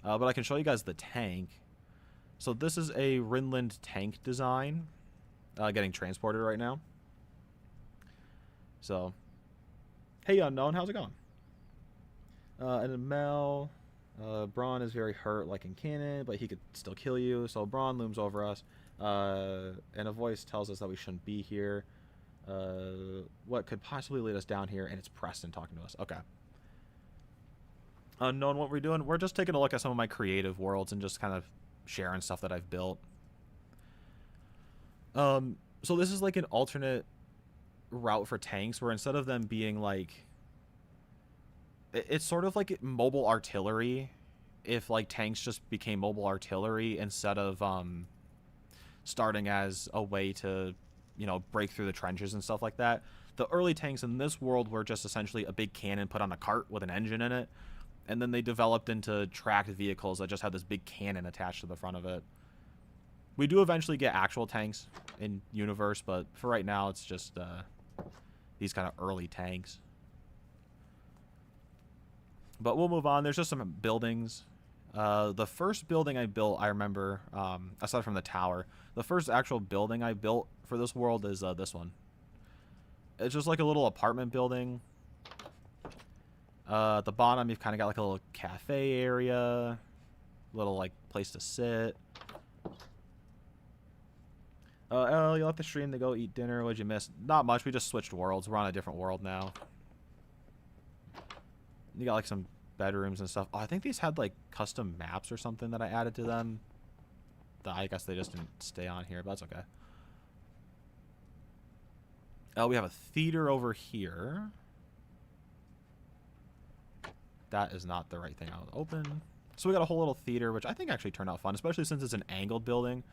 A: But I can show you guys the tank. So this is a Rinland tank design. Getting transported right now. So, hey Unknown, how's it going? And then Mel, Braun is very hurt like in canon, but he could still kill you. So Braun looms over us. And a voice tells us that we shouldn't be here. What could possibly lead us down here? And it's Preston talking to us. Okay. Unknown, what we're doing? We're just taking a look at some of my creative worlds and just kind of sharing stuff that I've built. So this is like an alternate route for tanks where instead of them being like, it's sort of like mobile artillery. If like tanks just became mobile artillery instead of starting as a way to, you know, break through the trenches and stuff like that. The early tanks in this world were just essentially a big cannon put on a cart with an engine in it. And then they developed into tracked vehicles that just had this big cannon attached to the front of it. We do eventually get actual tanks in universe, but for right now it's just these kind of early tanks. But we'll move on. There's just some buildings. The first building I built, I remember, aside from the tower, the first actual building I built for this world is this one. It's just like a little apartment building. At the bottom, you've kind of got like a little cafe area, little like place to sit. Oh, you left the stream to go eat dinner. What'd you miss? Not much. We just switched worlds. We're on a different world now. You got like some bedrooms and stuff. Oh, I think these had like custom maps or something that I added to them. I guess they just didn't stay on here, but that's okay. Oh, we have a theater over here. That is not the right thing I would open. So we got a whole little theater, which I think actually turned out fun, especially since it's an angled building.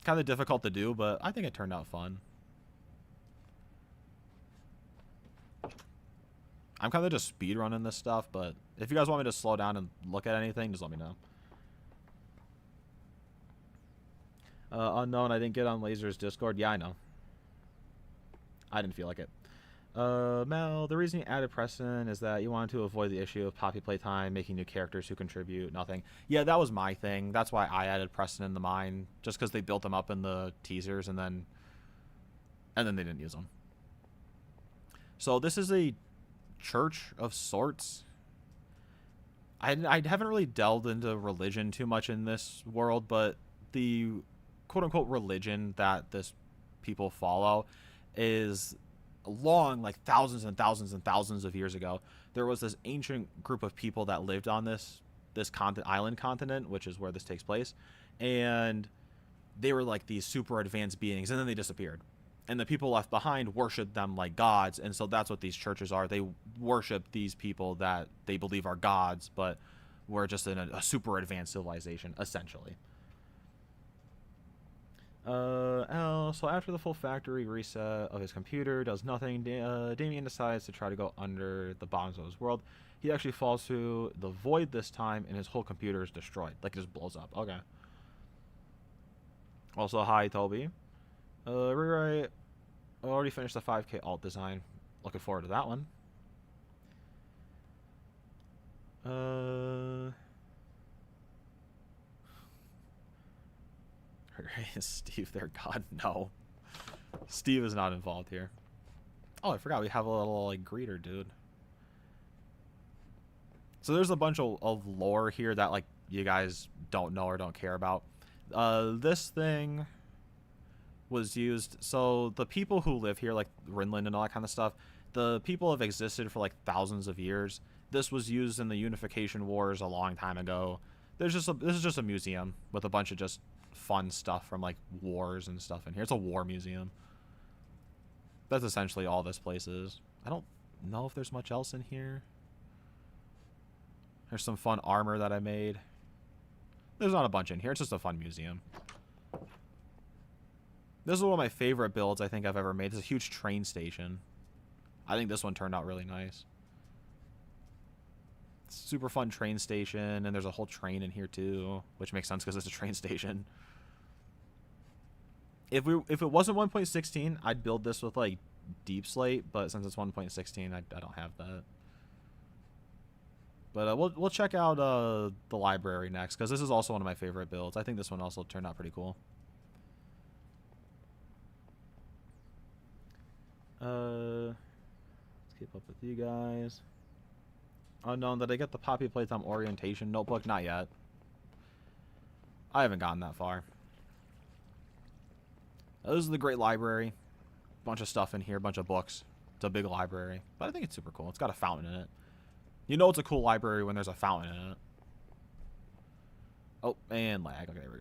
A: Kind of difficult to do, but I think it turned out fun. I'm kind of just speed running this stuff, but if you guys want me to slow down and look at anything, just let me know. Unknown, I didn't get on Laser's Discord. Yeah, I know. I didn't feel like it. Mel, the reason you added Preston is that you wanted to avoid the issue of Poppy Playtime, making new characters who contribute nothing. Yeah, that was my thing. That's why I added Preston in the mine, just because they built them up in the teasers and then they didn't use them. So this is a church of sorts. I haven't really delved into religion too much in this world, but the quote-unquote religion that this people follow is long, like thousands and thousands and thousands of years ago. There was this ancient group of people that lived on this island continent, which is where this takes place, and they were like these super advanced beings, and then they disappeared. And the people left behind worshipped them like gods, and so that's what these churches are. They worship these people that they believe are gods, but we're just in a super advanced civilization, essentially. So after the full factory reset of his computer does nothing, Damien decides to try to go under the bottoms of his world. He actually falls through the void this time, and his whole computer is destroyed. Like, it just blows up. Okay. Also, hi, Toby. Rewrite. I already finished the 5K alt design. Looking forward to that one. Is Steve their god? No. Steve is not involved here. Oh, I forgot we have a little like greeter dude. So there's a bunch of lore here that like you guys don't know or don't care about. This thing was used, so the people who live here, like Rinland and all that kind of stuff, the people have existed for like thousands of years. This was used in the Unification Wars a long time ago. This is just a museum with a bunch of just fun stuff from like wars and stuff in here. It's a war museum. That's essentially all this place is. I don't know if there's much else in here. There's some fun armor that I made. There's not a bunch in here. It's just a fun museum. This is one of my favorite builds I think I've ever made. It's a huge train station. I think this one turned out really nice. Super fun train station, and there's a whole train in here too, which makes sense because it's a train station. If it wasn't 1.16, I'd build this with like deep slate, but since it's 1.16, I don't have that. But we'll check out the library next, because this is also one of my favorite builds. I think this one also turned out pretty cool. Let's keep up with you guys. Unknown, did I get the Poppy Playtime orientation notebook? Not yet. I haven't gotten that far. This is the great library. Bunch of stuff in here, bunch of books. It's a big library, but I think it's super cool. It's got a fountain in it. You know it's a cool library when there's a fountain in it. Oh, and lag. Okay, there we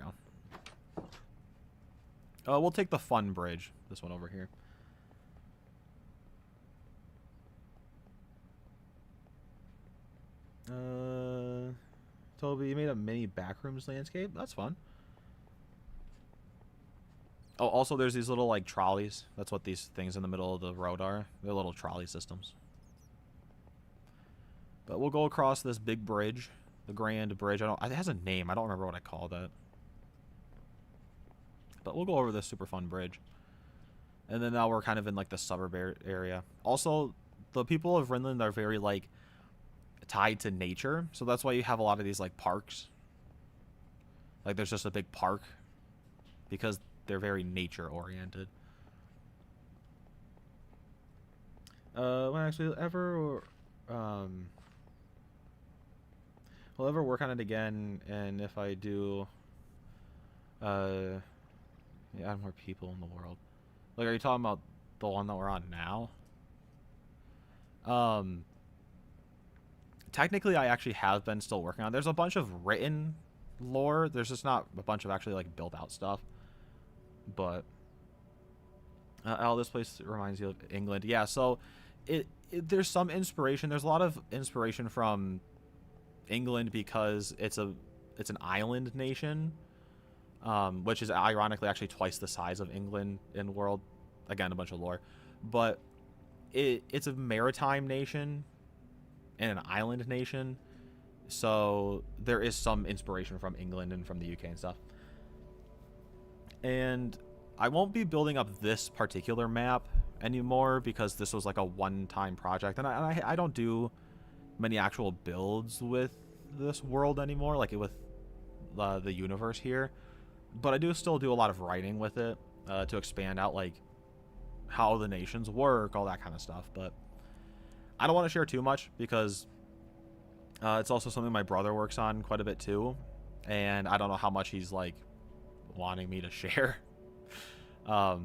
A: go. We'll take the fun bridge. This one over here. Toby, you made a mini backrooms landscape. That's fun. Oh, also there's these little like trolleys. That's what these things in the middle of the road are. They're little trolley systems. But we'll go across this big bridge, the Grand Bridge. It has a name. I don't remember what I called it. But we'll go over this super fun bridge. And then now we're kind of in like the suburb area. Also, the people of Rinland are very like tied to nature, so that's why you have a lot of these like parks. Like there's just a big park because they're very nature oriented. When actually we'll ever work on it again, and if I do, yeah, add more people in the world. Like, are you talking about the one that we're on now? Technically, I actually have been still working on it. There's a bunch of written lore. There's just not a bunch of actually like built out stuff. But this place reminds you of England. Yeah, so there's some inspiration. There's a lot of inspiration from England because it's an island nation, which is ironically actually twice the size of England in the world. Again, a bunch of lore, but it's a maritime nation and an island nation, so there is some inspiration from England and from the UK and stuff. And I won't be building up this particular map anymore because this was like a one-time project, and I don't do many actual builds with this world anymore, like with the universe here. But I do still do a lot of writing with it to expand out like how the nations work, all that kind of stuff. But I don't want to share too much because it's also something my brother works on quite a bit too, and I don't know how much he's like wanting me to share. I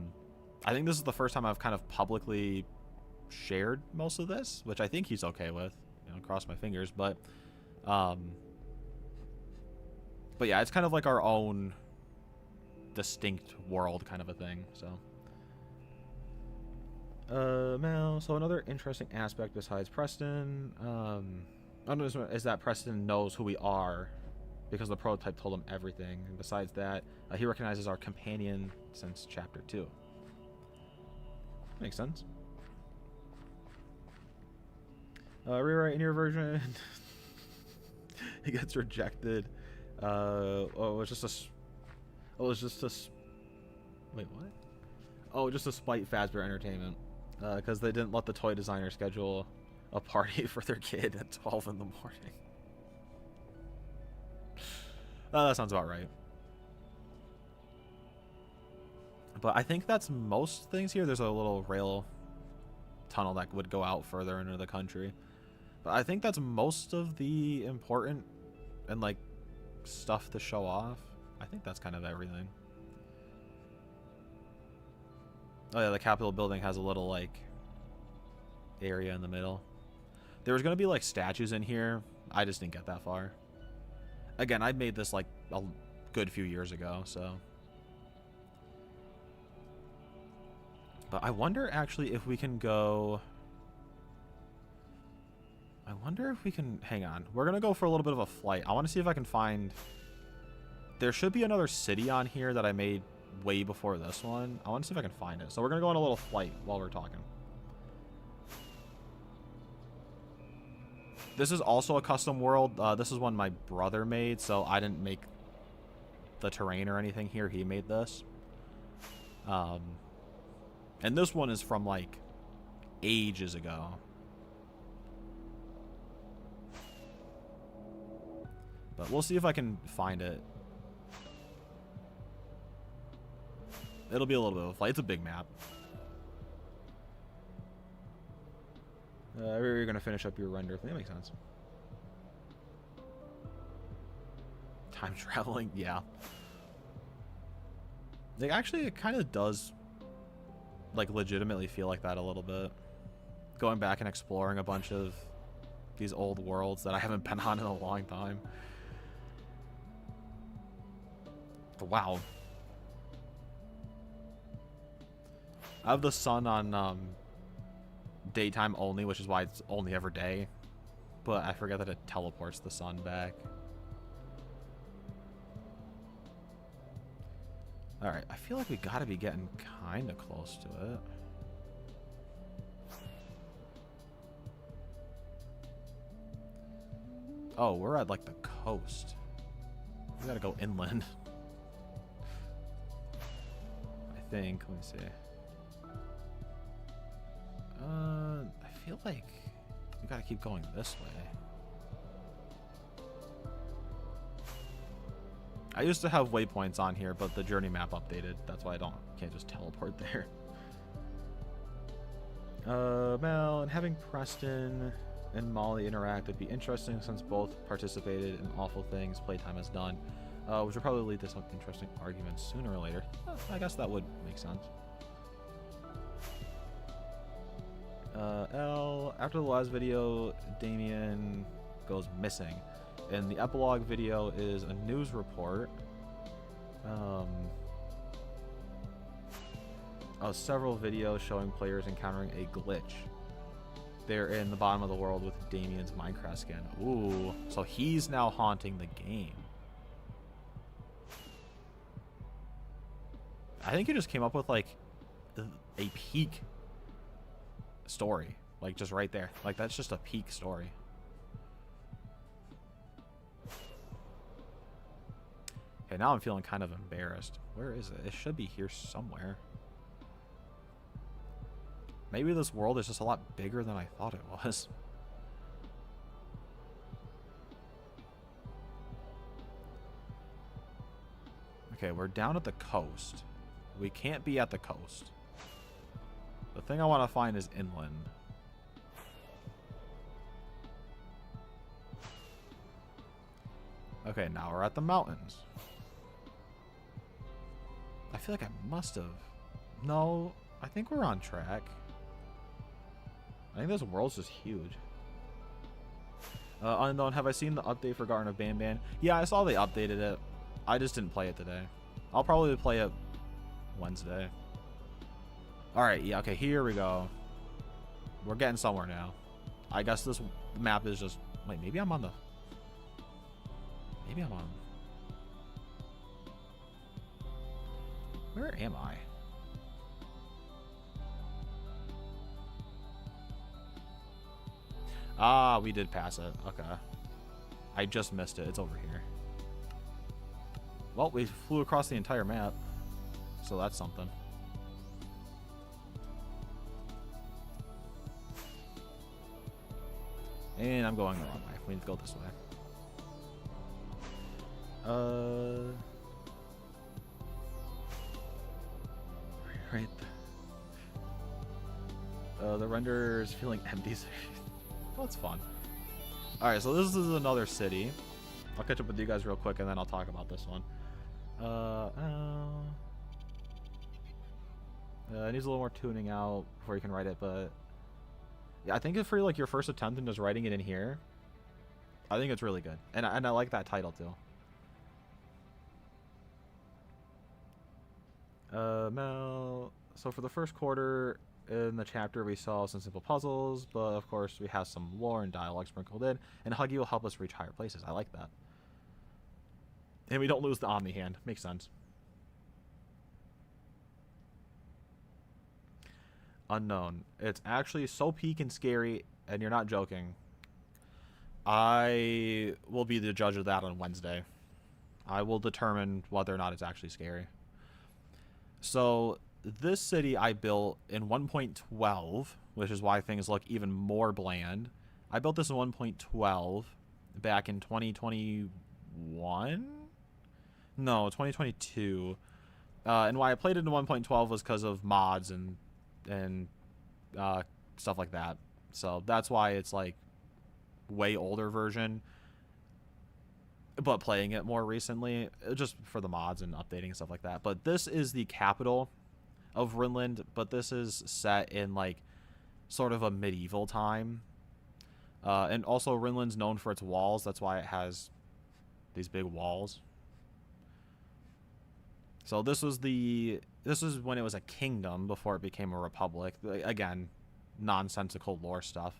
A: think this is the first time I've kind of publicly shared most of this, which I think he's okay with. You know, cross my fingers, but yeah, it's kind of like our own distinct world kind of a thing. So so another interesting aspect besides Preston is that Preston knows who we are because the prototype told him everything. And besides that, he recognizes our companion since chapter 2. Makes sense. Rewrite in your version. He gets rejected. Wait, what? Oh, just to spite Fazbear Entertainment, because they didn't let the toy designer schedule a party for their kid at 12 in the morning. That sounds about right. But I think that's most things here. There's a little rail tunnel that would go out further into the country. But I think that's most of the important and like stuff to show off. I think that's kind of everything. Oh yeah, the Capitol building has a little like area in the middle. There was gonna be like statues in here. I just didn't get that far. Again, I made this like a good few years ago, so. But I wonder actually if we can go. I wonder if we can. Hang on. We're going to go for a little bit of a flight. I want to see if I can find. There should be another city on here that I made way before this one. I want to see if I can find it. So we're going to go on a little flight while we're talking. This is also a custom world. This is one my brother made, so I didn't make the terrain or anything here. He made this. And this one is from, like, ages ago. But we'll see if I can find it. It'll be a little bit of a flight. It's a big map. You're going to finish up your render. That makes sense. Time traveling, yeah. Like, actually, it kind of does, like, legitimately feel like that a little bit. Going back and exploring a bunch of these old worlds that I haven't been on in a long time. Wow. I have the sun on daytime only, which is why it's only ever day. But I forget that it teleports the sun back. Alright, I feel like we gotta be getting kind of close to it. Oh, we're at, like, the coast. We gotta go inland. I think. Let me see. I feel like we gotta keep going this way. I used to have waypoints on here, but the journey map updated. That's why can't just teleport there. Mel, and having Preston and Molly interact would be interesting since both participated in awful things Playtime has done, which would probably lead to some interesting arguments sooner or later. I guess that would make sense. L, after the last video, Damien goes missing. And the epilogue video is a news report of several videos showing players encountering a glitch. They're in the bottom of the world with Damien's Minecraft skin. Ooh, so he's now haunting the game. I think you just came up with, like, a peak story. Like, just right there. Like, that's just a peak story. Okay, now I'm feeling kind of embarrassed. Where is it? It should be here somewhere. Maybe this world is just a lot bigger than I thought it was. Okay, we're down at the coast. We can't be at the coast. The thing I want to find is inland. Okay, now we're at the mountains. I feel like I must have. No, I think we're on track. I think this world's just huge. Unknown, have I seen the update for Garden of Banban? Yeah, I saw they updated it. I just didn't play it today. I'll probably play it Wednesday. Alright, yeah, okay, here we go. We're getting somewhere now. I guess this map is just... Wait, maybe I'm on the... Maybe I'm on... Where am I? Ah, we did pass it. Okay. I just missed it. It's over here. Well, we flew across the entire map. So that's something. And I'm going the wrong way. We need to go this way. Right. The render is feeling empty. Well, it's fun. Alright, so this is another city. I'll catch up with you guys real quick and then I'll talk about this one. It needs a little more tuning out before you can write it, but yeah, I think if for like your first attempt and just writing it in here, I think it's really good. And I like that title too. Mel, so for the first quarter in the chapter we saw some simple puzzles, but of course we have some lore and dialogue sprinkled in, and Huggy will help us reach higher places. I like that. And we don't lose the Omni hand. Makes sense. Unknown. It's actually so peak and scary, and you're not joking. I will be the judge of that on Wednesday. I will determine whether or not it's actually scary. So, this city I built in 1.12, which is why things look even more bland. I built this in 1.12 back in 2021? No, 2022. And why I played it in 1.12 was because of mods and stuff like that. So that's why it's like way older version, but playing it more recently just for the mods and updating and stuff like that. But this is the capital of Rinland, but this is set in like sort of a medieval time. And also Rinland's known for its walls. That's why it has these big walls. So this was when it was a kingdom before it became a republic. Again, nonsensical lore stuff.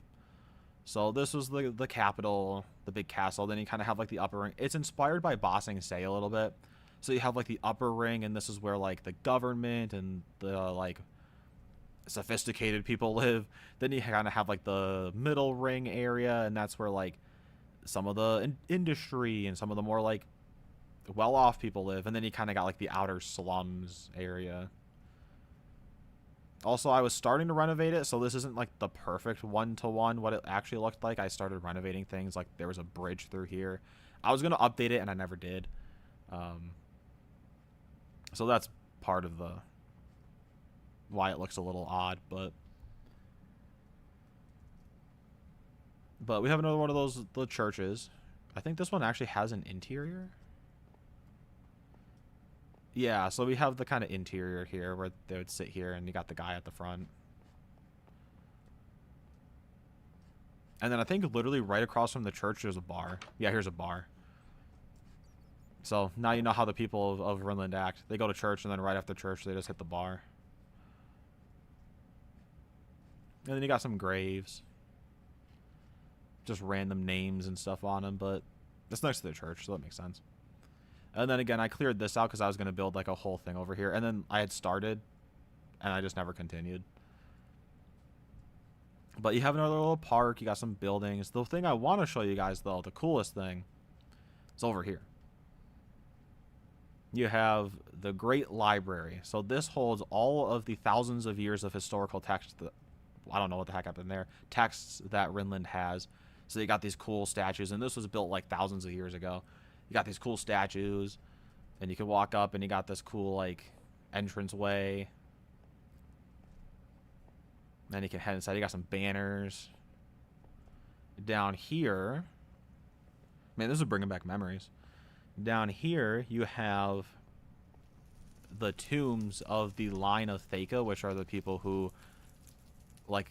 A: So this was the capital, the big castle. Then you kind of have like the upper ring. It's inspired by Ba Sing Se a little bit. So you have like the upper ring, and this is where like the government and the like sophisticated people live. Then you kind of have like the middle ring area, and that's where like some of the industry and some of the more like well-off people live. And then you kind of got like the outer slums area. Also, I was starting to renovate it, so this isn't like the perfect one-to-one what it actually looked like. I started renovating things, like there was a bridge through here. I was going to update it, and I never did. So that's part of the why it looks a little odd, but we have another one of those, the churches. I think this one actually has an interior. Yeah, so we have the kind of interior here where they would sit here, and you got the guy at the front. And then I think literally right across from the church there's a bar. Yeah, here's a bar. So now you know how the people of Rinland act. They go to church, and then right after church they just hit the bar. And then you got some graves. Just random names and stuff on them, but it's next to the church, so that makes sense. And then again, I cleared this out because I was going to build like a whole thing over here. And then I had started, and I just never continued. But you have another little park. You got some buildings. The thing I want to show you guys, though, the coolest thing, is over here. You have the Great Library. So this holds all of the thousands of years of historical text that, I don't know what the heck happened there, texts that Rinland has. So you got these cool statues, and this was built like thousands of years ago. You got these cool statues, and you can walk up, and you got this cool like entrance way. Then you can head inside. You got some banners down here. Man, this is bringing back memories. Down here, you have the tombs of the line of Theka, which are the people who, like,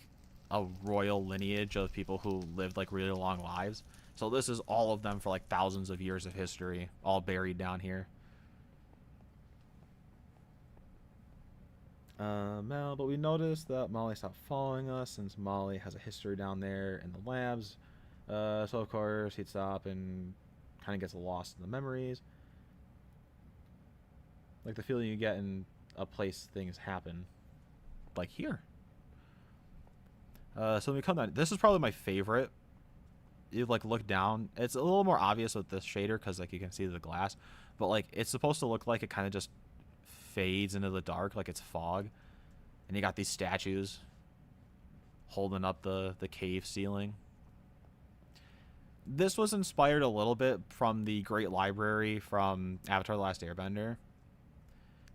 A: a royal lineage of people who lived like really long lives. So this is all of them for like thousands of years of history, all buried down here. But we noticed that Molly stopped following us since Molly has a history down there in the labs. So of course he'd stop and kind of gets lost in the memories. Like the feeling you get in a place things happen. Like here. So when we come down, this is probably my favorite. You like look down, it's a little more obvious with this shader because like you can see the glass, but like it's supposed to look like it kind of just fades into the dark, like it's fog. And you got these statues holding up the cave ceiling. This was inspired a little bit from the Great Library from Avatar: The Last Airbender.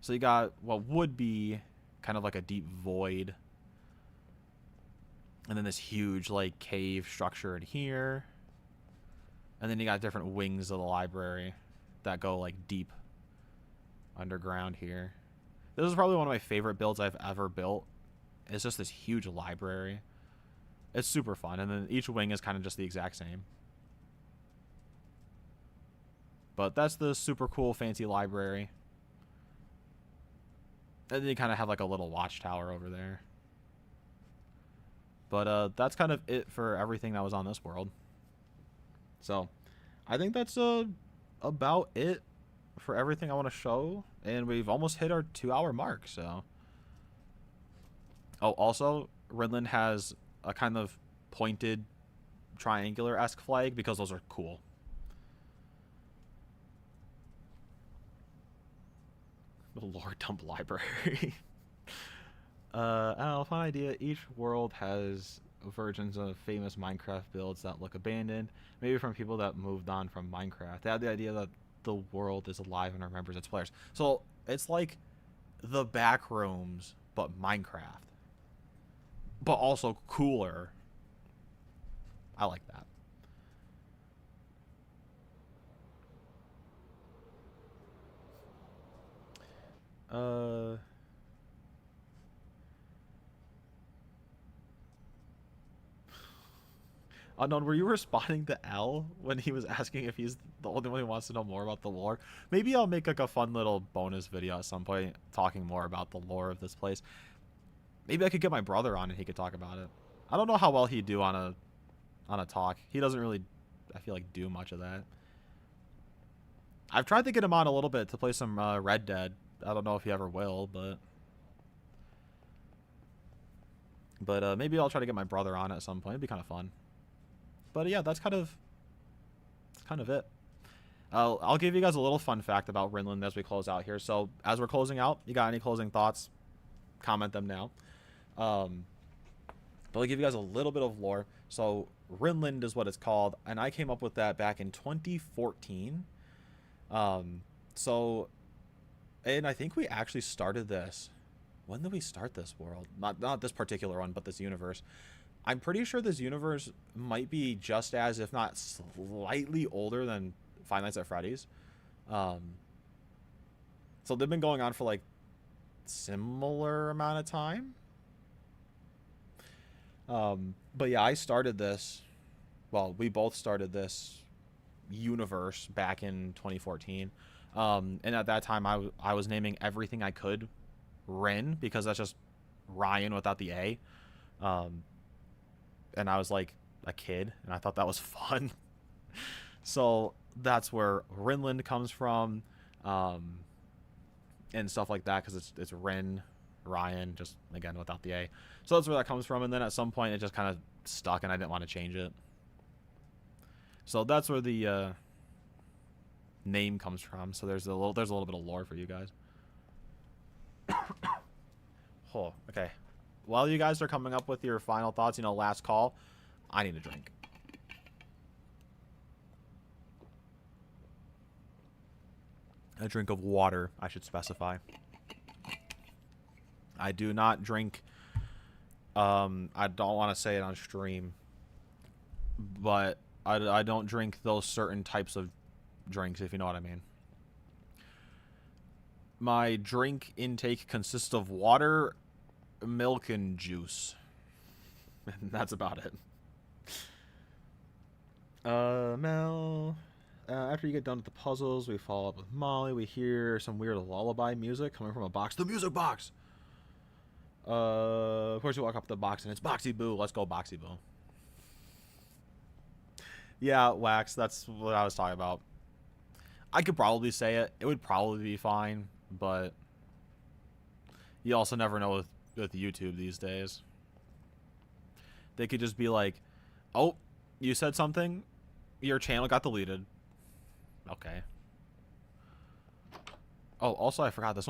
A: So you got what would be kind of like a deep void, and then this huge like cave structure in here. And then you got different wings of the library that go like deep underground here. This is probably one of my favorite builds I've ever built. It's just this huge library. It's super fun. And then each wing is kind of just the exact same. But that's the super cool fancy library. And then you kind of have like a little watchtower over there. But that's kind of it for everything that was on this world. So I think that's about it for everything I want to show. And we've almost hit our 2-hour mark. So Oh, also, Rinland has a kind of pointed triangular-esque flag because those are cool. The lore dump library. I don't know, fun idea. Each world has versions of famous Minecraft builds that look abandoned, maybe from people that moved on from Minecraft. They had the idea that the world is alive and remembers its players. So it's like the back rooms, but Minecraft, but also cooler. I like that. Uh, Unknown, were you responding to L when he was asking if he's the only one who wants to know more about the lore? Maybe I'll make like a fun little bonus video at some point talking more about the lore of this place. Maybe I could get my brother on and he could talk about it. I don't know how well he'd do on a talk. He doesn't really, I feel like, do much of that. I've tried to get him on a little bit to play some Red Dead. I don't know if he ever will, but maybe I'll try to get my brother on at some point. It'd be kind of fun. But yeah, that's kind of it. I'll give you guys a little fun fact about Rinland as we close out here. So as we're closing out, you got any closing thoughts? Comment them now. But I'll give you guys a little bit of lore. So Rinland is what it's called, and I came up with that back in 2014. So, and I think we actually started this. When did we start this world? Not this particular one, but this universe. I'm pretty sure this universe might be just as, if not slightly older than Five Nights at Freddy's. So they've been going on for like similar amount of time. But yeah, I started this. Well, we both started this universe back in 2014. And at that time, I was naming everything I could Rin, because that's just Ryan without the A. And I was like a kid, and I thought that was fun. So that's where Rinland comes from, and stuff like that, because it's Rin, Ryan, just again without the A. So that's where that comes from. And then at some point, it just kind of stuck, and I didn't want to change it. So that's where the name comes from. So there's a little bit of lore for you guys. Oh, okay. While you guys are coming up with your final thoughts, last call, I need a drink. A drink of water, I should specify. I do not drink, I don't want to say it on stream, but I don't drink those certain types of drinks, if you know what I mean. My drink intake consists of water, milk, and juice. And that's about it. Mel. After you get done with the puzzles, we follow up with Molly. We hear some weird lullaby music coming from a box. The music box! Of course, you walk up to the box, and it's Boxy Boo. Let's go, Boxy Boo. Yeah, Wax, that's what I was talking about. I could probably say it. It would probably be fine, but you also never know with YouTube these days. They could just be like, oh, you said something, your channel got deleted. Okay. Oh, also I forgot, this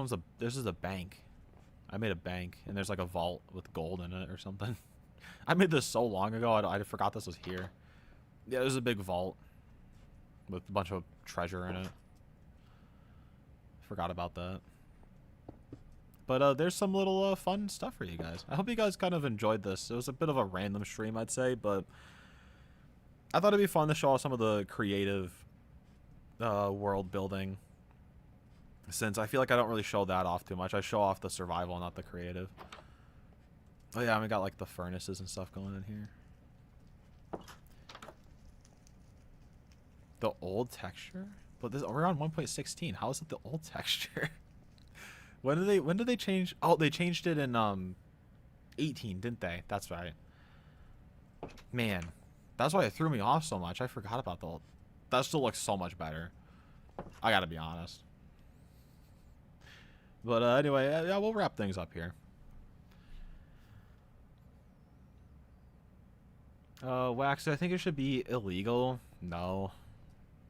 A: is a bank. I made a bank, and there's like a vault with gold in it or something. I made this so long ago, I forgot this was here. Yeah, there's a big vault with a bunch of treasure in it. Forgot about that. But there's some little fun stuff for you guys. I hope you guys kind of enjoyed this. It was a bit of a random stream, I'd say, but I thought it'd be fun to show off some of the creative world building, since I feel like I don't really show that off too much. I show off the survival, not the creative. Oh yeah, we got like the furnaces and stuff going in here. The old texture? But we're on 1.16. How is it the old texture? When did they change? Oh, they changed it in 18, didn't they? That's right. Man, that's why it threw me off so much. I forgot about the old. That still looks so much better. I gotta be honest. But anyway, yeah, we'll wrap things up here. Wax, I think it should be illegal. No.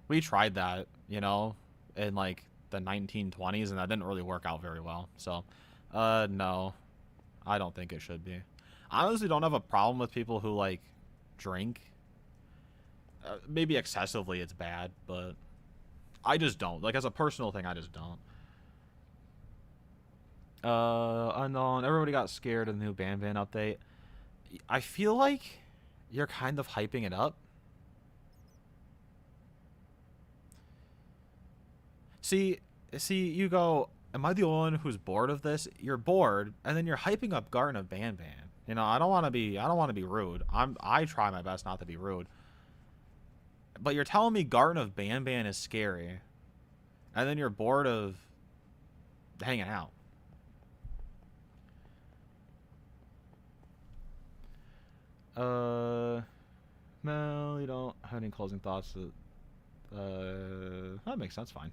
A: We tried that, you know, in like the 1920s, and that didn't really work out very well. So, no. I don't think it should be. I honestly don't have a problem with people who, like, drink. Maybe excessively it's bad, but I just don't. Like, as a personal thing, I just don't. Unknown. Everybody got scared of the new Ban Ban update. I feel like you're kind of hyping it up. See, you go, am I the only one who's bored of this? You're bored, and then you're hyping up Garden of Ban Ban. You know, I don't want to be rude. I try my best not to be rude. But you're telling me Garden of Ban Ban is scary, and then you're bored of hanging out. No, you don't have any closing thoughts. That makes sense. Fine.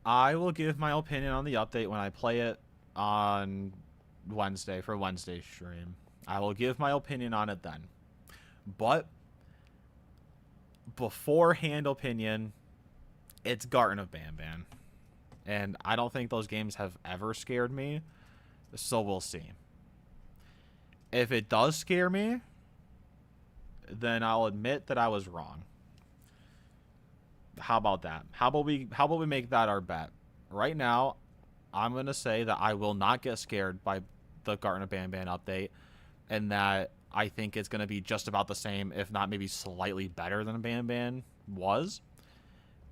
A: I will give my opinion on the update when I play it on Wednesday for Wednesday stream. I will give my opinion on it then. But beforehand opinion, it's Garden of Ban Ban. And I don't think those games have ever scared me. So we'll see. If it does scare me, then I'll admit that I was wrong. How about that? How about we make that our bet? Right now, I'm going to say that I will not get scared by the Garden of Ban Ban update, and that I think it's going to be just about the same, if not maybe slightly better than Ban Ban was.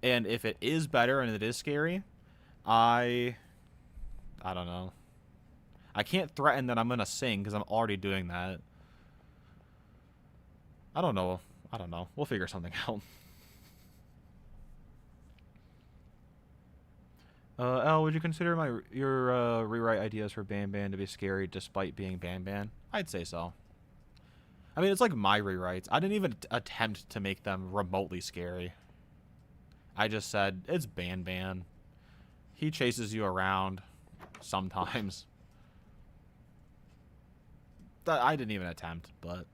A: And if it is better and it is scary, I don't know. I can't threaten that I'm going to sing because I'm already doing that. I don't know. We'll figure something out. Elle, would you consider your rewrite ideas for Ban Ban to be scary despite being Ban Ban? I'd say so. I mean, it's like my rewrites. I didn't even attempt to make them remotely scary. I just said, it's Ban Ban. He chases you around sometimes. I didn't even attempt, but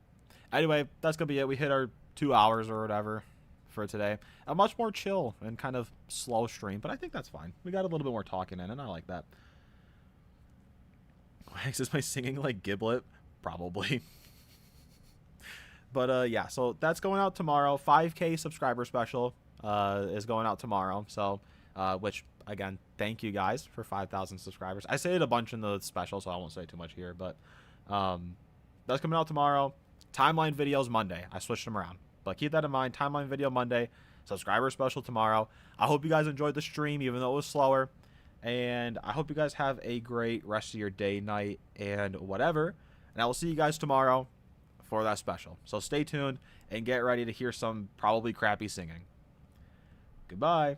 A: anyway, that's going to be it. We hit our 2 hours or whatever for today. A much more chill and kind of slow stream, but I think that's fine. We got a little bit more talking in, and I like that. Is my singing like Giblet? Probably. But yeah, so that's going out tomorrow. 5K subscriber special is going out tomorrow. So, which again, thank you guys for 5,000 subscribers. I say it a bunch in the special, so I won't say too much here. But that's coming out tomorrow. Timeline videos Monday. I switched them around. But keep that in mind. Timeline video Monday. Subscriber special tomorrow. I hope you guys enjoyed the stream, even though it was slower. And I hope you guys have a great rest of your day, night, and whatever. And I will see you guys tomorrow for that special. So stay tuned and get ready to hear some probably crappy singing. Goodbye.